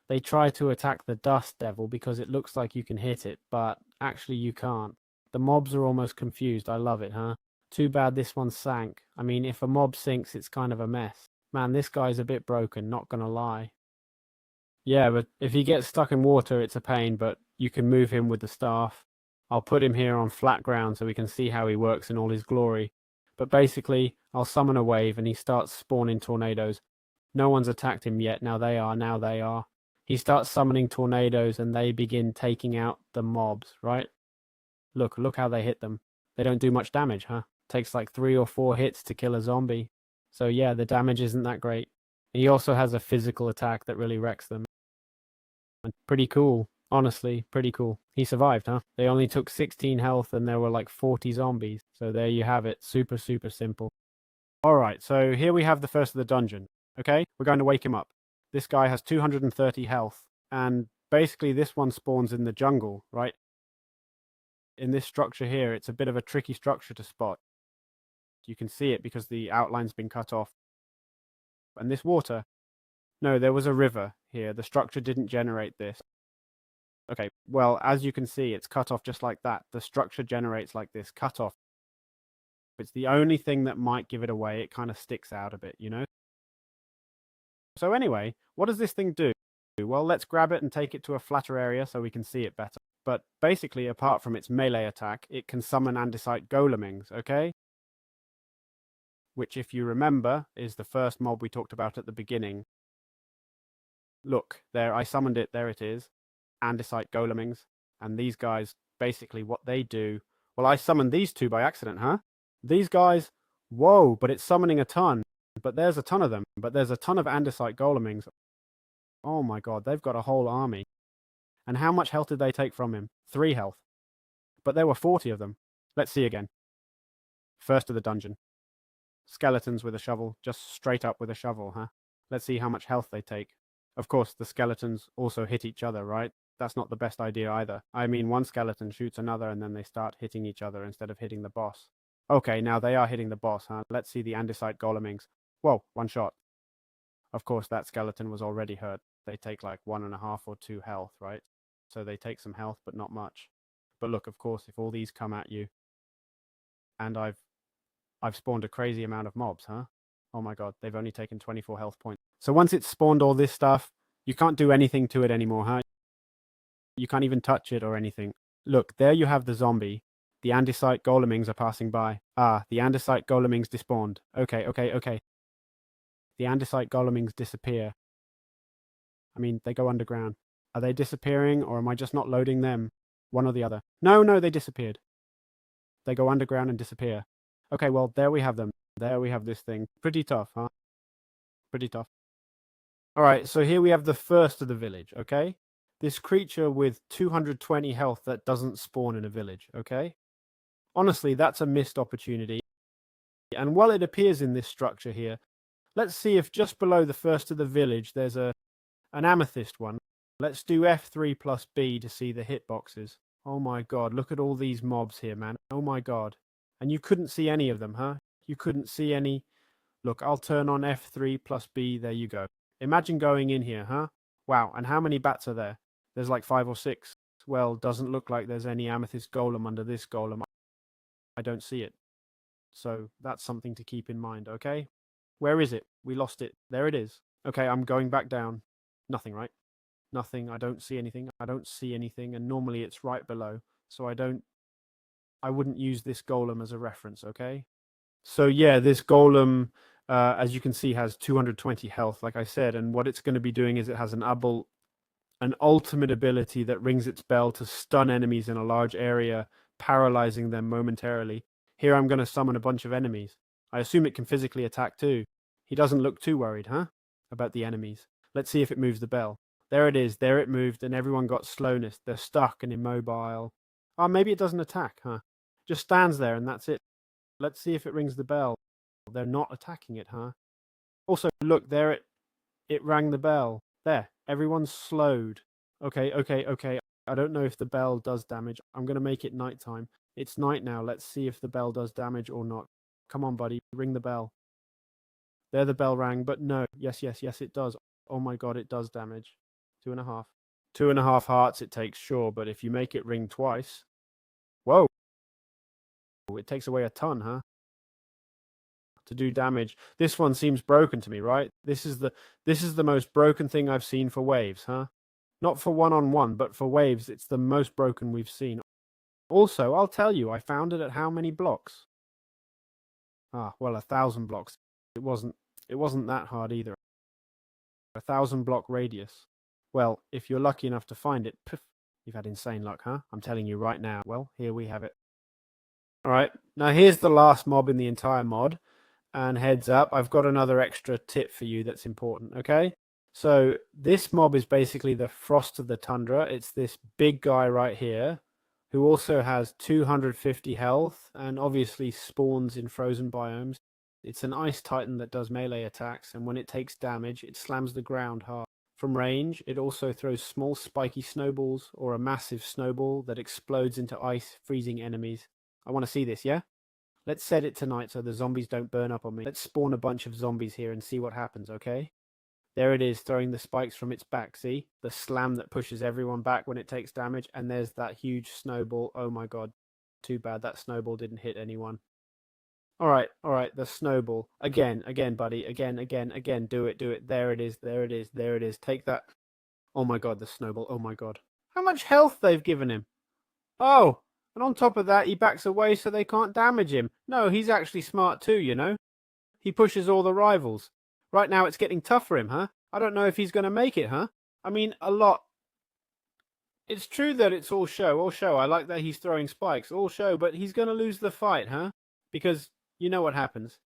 [SPEAKER 1] They try to attack the dust devil because it looks like you can hit it, but actually you can't. The mobs are almost confused. I love it, huh? Too bad this one sank. I mean, if a mob sinks, it's kind of a mess. Man, this guy's a bit broken, not gonna lie. Yeah, but if he gets stuck in water, it's a pain, but you can move him with the staff. I'll put him here on flat ground so we can see how he works in all his glory. But basically, I'll summon a wave and he starts spawning tornadoes. No one's attacked him yet. Now they are. He starts summoning tornadoes and they begin taking out the mobs, right? Look how they hit them. They don't do much damage, huh? Takes like 3 or 4 hits to kill a zombie. So yeah, the damage isn't that great. He also has a physical attack that really wrecks them. Pretty cool. Honestly, pretty cool. He survived, huh? They only took 16 health and there were like 40 zombies. So there you have it. Super simple. Alright, so here we have the first of the dungeon. Okay? We're going to wake him up. This guy has 230 health. And basically this one spawns in the jungle, right? In this structure here, it's a bit of a tricky structure to spot. You can see it because the outline's been cut off. And this water... No, there was a river here. The structure didn't generate this. Okay, well, as you can see, it's cut off just like that. The structure generates like this, cut off. It's the only thing that might give it away. It kind of sticks out a bit, you know? So anyway, what does this thing do? Well, let's grab it and take it to a flatter area so we can see it better. But basically, apart from its melee attack, it can summon andesite golemings, okay? Which, if you remember, is the first mob we talked about at the beginning. Look, there, I summoned it, there it is. Andesite golemings. And these guys, basically what they do... Well, I summoned these two by accident, huh? These guys... Whoa, but it's summoning a ton. But there's a ton of them. But there's a ton of andesite golemings. Oh my god, they've got a whole army. And how much health did they take from him? 3 health. But there were 40 of them. Let's see again. First of the dungeon. Skeletons with a shovel. Just straight up with a shovel, huh? Let's see how much health they take. Of course, the skeletons also hit each other, right? That's not the best idea either. I mean, one skeleton shoots another and then they start hitting each other instead of hitting the boss. Okay, now they are hitting the boss, huh? Let's see the andesite golemings. Whoa, 1 shot. Of course, that skeleton was already hurt. They take like 1.5 or 2 health, right? So they take some health, but not much. But look, of course, if all these come at you, and I've spawned a crazy amount of mobs, huh? Oh my god, they've only taken 24 health points. So once it's spawned all this stuff, you can't do anything to it anymore, huh? You can't even touch it or anything. Look, there you have the zombie. The andesite golemings are passing by. Ah, the andesite golemings despawned. Okay. The andesite golemings disappear. I mean, they go underground. Are they disappearing, or am I just not loading them? One or the other. No, they disappeared. They go underground and disappear. Okay, well, there we have them. There we have this thing. Pretty tough, huh? Pretty tough. Alright, so here we have the first of the village, okay? This creature with 220 health that doesn't spawn in a village, okay? Honestly, that's a missed opportunity. And while it appears in this structure here, let's see if just below the first of the village there's an amethyst one. Let's do F3 plus B to see the hitboxes. Oh my god, look at all these mobs here, man. Oh my god. And you couldn't see any of them, huh? You couldn't see any. Look, I'll turn on F3 plus B. There you go. Imagine going in here, huh? Wow, and how many bats are there? There's like 5 or 6. Well, doesn't look like there's any amethyst golem under this golem. I don't see it. So that's something to keep in mind, okay? Where is it? We lost it. There it is. Okay, I'm going back down. Nothing, right? Nothing. I don't see anything. I don't see anything. And normally it's right below. So I wouldn't use this golem as a reference, okay? So yeah, this golem, as you can see, has 220 health, like I said. And what it's going to be doing is it has an ultimate ability that rings its bell to stun enemies in a large area paralyzing them momentarily. Here I'm going to summon a bunch of enemies. I assume it can physically attack too. He doesn't look too worried, huh? About the enemies. Let's see if it moves the bell. There it is. There it moved, and everyone got slowness. They're stuck and immobile. Oh, maybe it doesn't attack, huh? Just stands there and that's it. Let's see if it rings the bell. They're not attacking it, huh? Also, look, there it rang the bell. There, everyone's slowed. Okay. I don't know if the bell does damage. I'm going to make it nighttime. It's night now. Let's see if the bell does damage or not. Come on, buddy. Ring the bell. There the bell rang, but no. Yes, it does. Oh my god, it does damage. 2.5. 2.5 hearts it takes, sure, but if you make it ring twice... Whoa! It takes away a ton, huh? To do damage. This one seems broken to me, right? This is the most broken thing I've seen for waves, huh? Not for one-on-one, but for waves, it's the most broken we've seen. Also, I'll tell you, I found it at how many blocks? Ah, well, 1,000 blocks. It wasn't that hard either. 1,000 block radius. Well, if you're lucky enough to find it, poof, you've had insane luck, huh? I'm telling you right now. Well, here we have it. Alright, now here's the last mob in the entire mod. And heads up, I've got another extra tip for you that's important, okay? So this mob is basically the Frost of the Tundra. It's this big guy right here who also has 250 health and obviously spawns in frozen biomes. It's an ice titan that does melee attacks, and when it takes damage, it slams the ground hard. From range, it also throws small spiky snowballs or a massive snowball that explodes into ice, freezing enemies. I want to see this, yeah? Let's set it tonight so the zombies don't burn up on me. Let's spawn a bunch of zombies here and see what happens, okay? There it is, throwing the spikes from its back, see? The slam that pushes everyone back when it takes damage, and there's that huge snowball. Oh my god. Too bad that snowball didn't hit anyone. Alright, the snowball. Again, buddy. Again. Do it. There it is. Take that. Oh my god, the snowball. Oh my god. How much health they've given him? Oh! And on top of that, he backs away so they can't damage him. No, he's actually smart too, you know. He pushes all the rivals. Right now it's getting tough for him, huh? I don't know if he's going to make it, huh? I mean, a lot. It's true that it's all show. I like that he's throwing spikes. All show, but he's going to lose the fight, huh? Because you know what happens.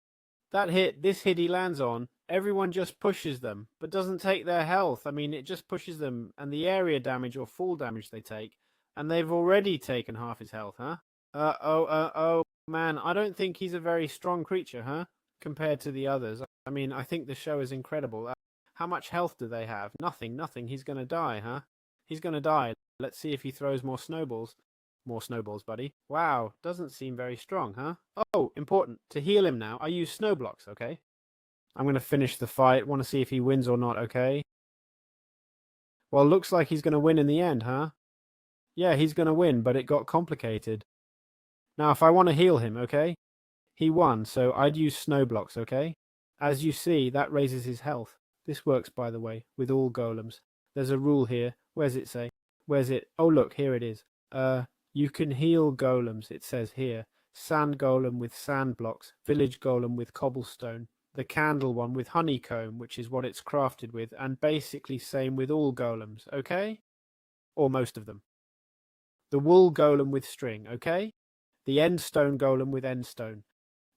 [SPEAKER 1] This hit he lands on, everyone just pushes them, but doesn't take their health. I mean, it just pushes them, and the area damage or fall damage they take. And they've already taken half his health, huh? Oh, man, I don't think he's a very strong creature, huh? Compared to the others. I mean, I think the show is incredible. How much health do they have? Nothing. He's gonna die, huh? He's gonna die. Let's see if he throws more snowballs. More snowballs, buddy. Wow, doesn't seem very strong, huh? Oh, important. To heal him now, I use snow blocks, okay? I'm gonna finish the fight. Want to see if he wins or not, okay? Well, looks like he's gonna win in the end, huh? Yeah, he's going to win, but it got complicated. Now, if I want to heal him, okay? He won, so I'd use snow blocks, okay? As you see, that raises his health. This works, by the way, with all golems. There's a rule here. Where's it say? Where's it? Oh, look, here it is. You can heal golems, it says here. Sand golem with sand blocks, village golem with cobblestone, the candle one with honeycomb, which is what it's crafted with, and basically same with all golems, okay? Or most of them. The wool golem with string, okay? The endstone golem with endstone.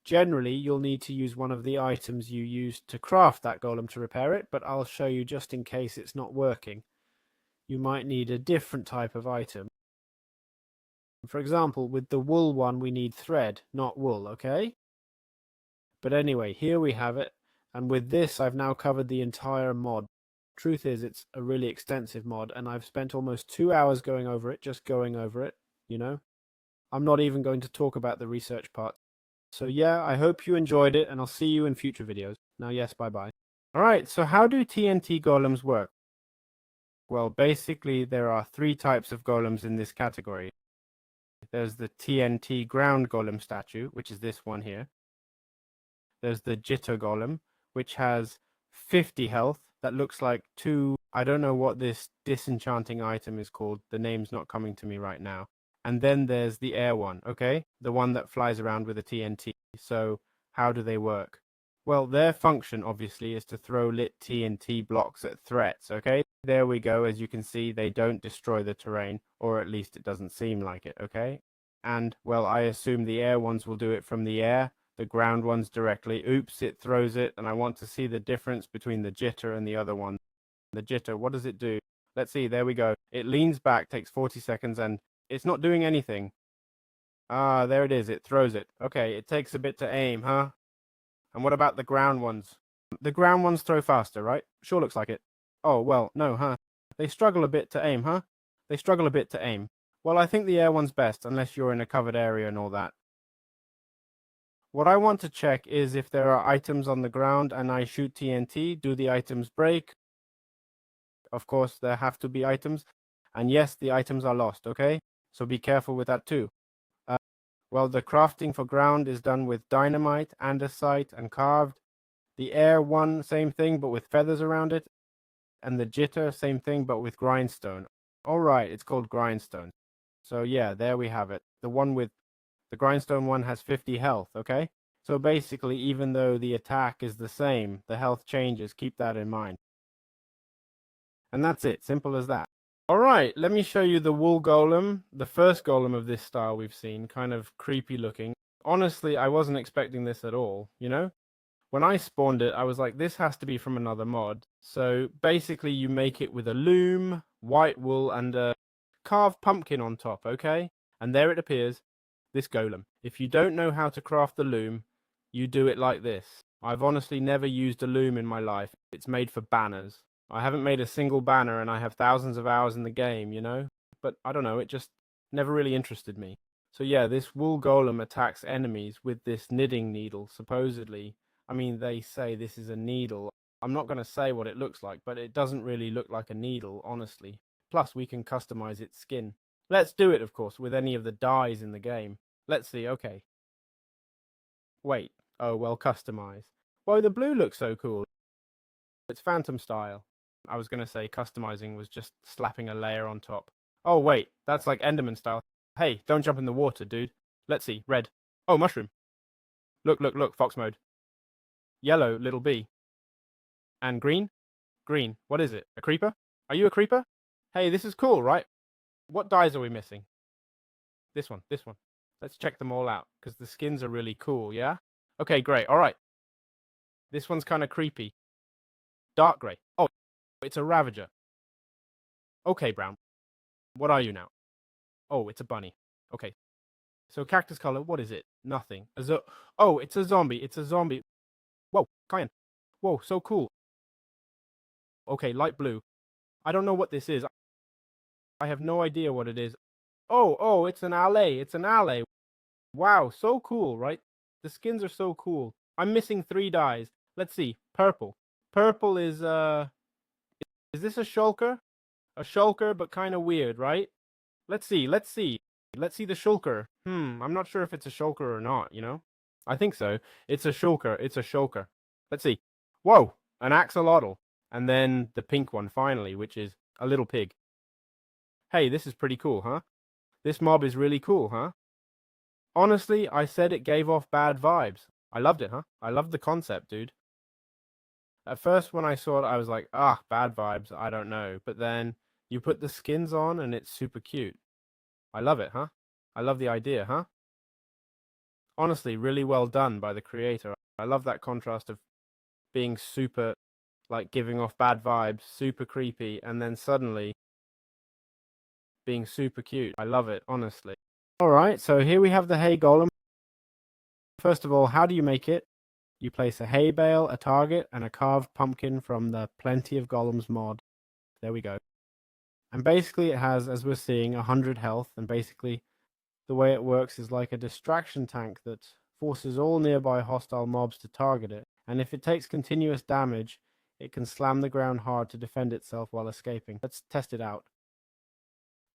[SPEAKER 1] Generally, you'll need to use one of the items you used to craft that golem to repair it, but I'll show you just in case it's not working. You might need a different type of item. For example, with the wool one, we need thread, not wool, okay? But anyway, here we have it, and with this, I've now covered the entire mod. Truth is, it's a really extensive mod, and I've spent almost 2 hours going over it, just going over it, you know? I'm not even going to talk about the research part. So yeah, I hope you enjoyed it, and I'll see you in future videos. Now, yes, bye-bye. Alright, so how do TNT golems work? Well, basically, there are 3 types of golems in this category. There's the TNT ground golem statue, which is this one here. There's the jitter golem, which has 50 health. That looks like 2... I don't know what this disenchanting item is called. The name's not coming to me right now. And then there's the air one, okay? The one that flies around with a TNT. So how do they work? Well, their function, obviously, is to throw lit TNT blocks at threats, okay? There we go. As you can see, they don't destroy the terrain, or at least it doesn't seem like it, okay? And, well, I assume the air ones will do it from the air, the ground ones directly. Oops, it throws it, and I want to see the difference between the jitter and the other one. The jitter, what does it do? Let's see, there we go. It leans back, takes 40 seconds, and it's not doing anything. Ah, there it is, it throws it. Okay, it takes a bit to aim, huh? And what about the ground ones? The ground ones throw faster, right? Sure looks like it. Oh, well, no, huh? They struggle a bit to aim, huh? They struggle a bit to aim. Well, I think the air one's best, unless you're in a covered area and all that. What I want to check is if there are items on the ground and I shoot TNT, do the items break? Of course, there have to be items. And yes, the items are lost, okay? So be careful with that too. Well, the crafting for ground is done with dynamite, andesite, and carved. The air one, same thing, but with feathers around it. And the jitter, same thing, but with grindstone. All right, it's called grindstone. So yeah, there we have it. The one with the grindstone one has 50 health, okay? So basically, even though the attack is the same, the health changes. Keep that in mind. And that's it, simple as that. All right, let me show you the wool golem, the first golem of this style we've seen, kind of creepy looking. Honestly, I wasn't expecting this at all, you know? When I spawned it, I was like, this has to be from another mod. So basically, you make it with a loom, white wool, and a carved pumpkin on top, okay? And there it appears, this golem. If you don't know how to craft the loom, you do it like this. I've honestly never used a loom in my life. It's made for banners. I haven't made a single banner and I have thousands of hours in the game, you know? But I don't know, it just never really interested me. So yeah, this wool golem attacks enemies with this knitting needle, supposedly. I mean, they say this is a needle. I'm not going to say what it looks like, but it doesn't really look like a needle, honestly. Plus, we can customize its skin. Let's do it, of course, with any of the dyes in the game. Let's see, okay. Wait, oh, well, customize. Whoa, the blue looks so cool. It's Phantom style. I was going to say customizing was just slapping a layer on top. Oh, wait, that's like Enderman style. Hey, don't jump in the water, dude. Let's see, red. Oh, mushroom. Look, look, look, fox mode. Yellow, little bee. And green? Green. What is it? A creeper? Are you a creeper? Hey, this is cool, right? What dyes are we missing? This one, this one. Let's check them all out, because the skins are really cool, yeah? Okay, great, alright. This one's kind of creepy. Dark grey. Oh, it's a Ravager. Okay, brown. What are you now? Oh, it's a bunny. Okay. So cactus color, what is it? Nothing. Oh, it's a zombie. It's a zombie. Whoa, Cayenne. Whoa, so cool. Okay, light blue. I don't know what this is. I have no idea what it is. Oh, it's an alley. It's an alley. Wow, so cool, right? The skins are so cool. I'm missing 3 dyes. Let's see. Purple. Purple is this a shulker? A shulker, but kind of weird, right? Let's see. Let's see the shulker. I'm not sure if it's a shulker or not, you know? I think so. It's a shulker. It's a shulker. Let's see. Whoa, an axolotl. And then the pink one finally, which is a little pig. Hey, this is pretty cool, huh? This mob is really cool, huh? Honestly, I said it gave off bad vibes. I loved it, huh? I loved the concept, dude. At first, when I saw it, I was like, bad vibes, I don't know. But then you put the skins on and it's super cute. I love it, huh? I love the idea, huh? Honestly, really well done by the creator. I love that contrast of being super, like, giving off bad vibes, super creepy, and then suddenly being super cute. I love it, honestly. Alright, so here we have the hay golem. First of all, how do you make it? You place a hay bale, a target, and a carved pumpkin from the Plenty of Golems mod. There we go. And basically it has, as we're seeing, 100 health, and basically the way it works is like a distraction tank that forces all nearby hostile mobs to target it, and if it takes continuous damage, it can slam the ground hard to defend itself while escaping. Let's test it out.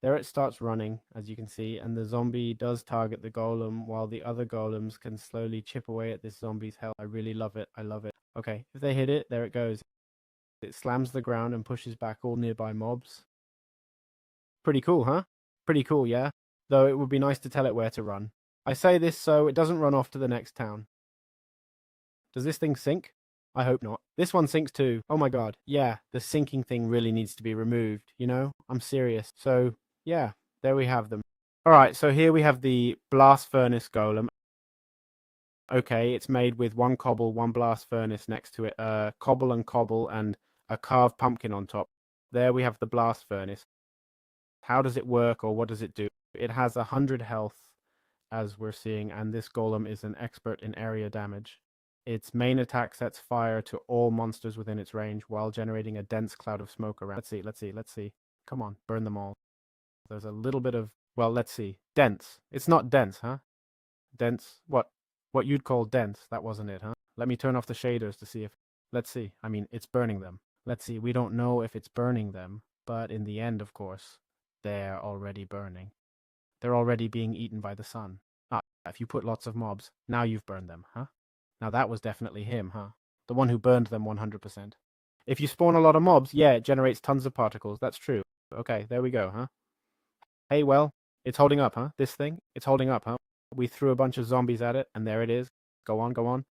[SPEAKER 1] There it starts running, as you can see, and the zombie does target the golem, while the other golems can slowly chip away at this zombie's health. I really love it. I love it. Okay, if they hit it, there it goes. It slams the ground and pushes back all nearby mobs. Pretty cool, huh? Pretty cool, yeah? Though it would be nice to tell it where to run. I say this so it doesn't run off to the next town. Does this thing sink? I hope not. This one sinks too. Oh my god. Yeah, the sinking thing really needs to be removed, you know? I'm serious. So, yeah, there we have them. Alright, so here we have the blast furnace golem. Okay, it's made with one cobble, one blast furnace next to it, cobble and a carved pumpkin on top. There we have the blast furnace. How does it work, or what does it do? It has 100 health, as we're seeing, and this golem is an expert in area damage. Its main attack sets fire to all monsters within its range while generating a dense cloud of smoke around. Let's see. Come on, burn them all. There's a little bit of, well, let's see. Dense. It's not dense, huh? Dense. What you'd call dense. That wasn't it, huh? Let me turn off the shaders to see if, let's see. I mean, it's burning them. Let's see. We don't know if it's burning them, but in the end, of course, they're already burning. They're already being eaten by the sun. Ah, if you put lots of mobs, now you've burned them, huh? Now that was definitely him, huh? The one who burned them 100%. If you spawn a lot of mobs, yeah, it generates tons of particles. That's true. Okay, there we go, huh? Hey, well, it's holding up, huh? This thing? It's holding up, huh? We threw a bunch of zombies at it, and there it is. Go on, go on.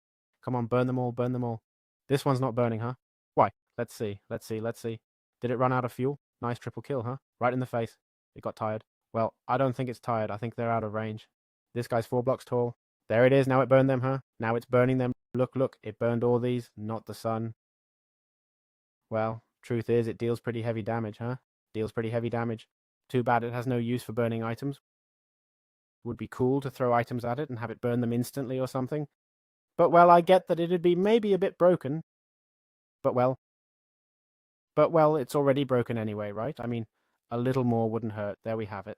[SPEAKER 1] Come on, burn them all, burn them all. This one's not burning, huh? Why? Let's see. Did it run out of fuel? Nice triple kill, huh? Right in the face. It got tired. Well, I don't think it's tired. I think they're out of range. This guy's 4 blocks tall. There it is. Now it burned them, huh? Now it's burning them. Look. It burned all these, not the sun. Well, truth is, it deals pretty heavy damage, huh? Deals pretty heavy damage. Too bad it has no use for burning items. Would be cool to throw items at it and have it burn them instantly or something. But, well, I get that it'd be maybe a bit broken. But, well, it's already broken anyway, right? I mean, a little more wouldn't hurt. There we have it.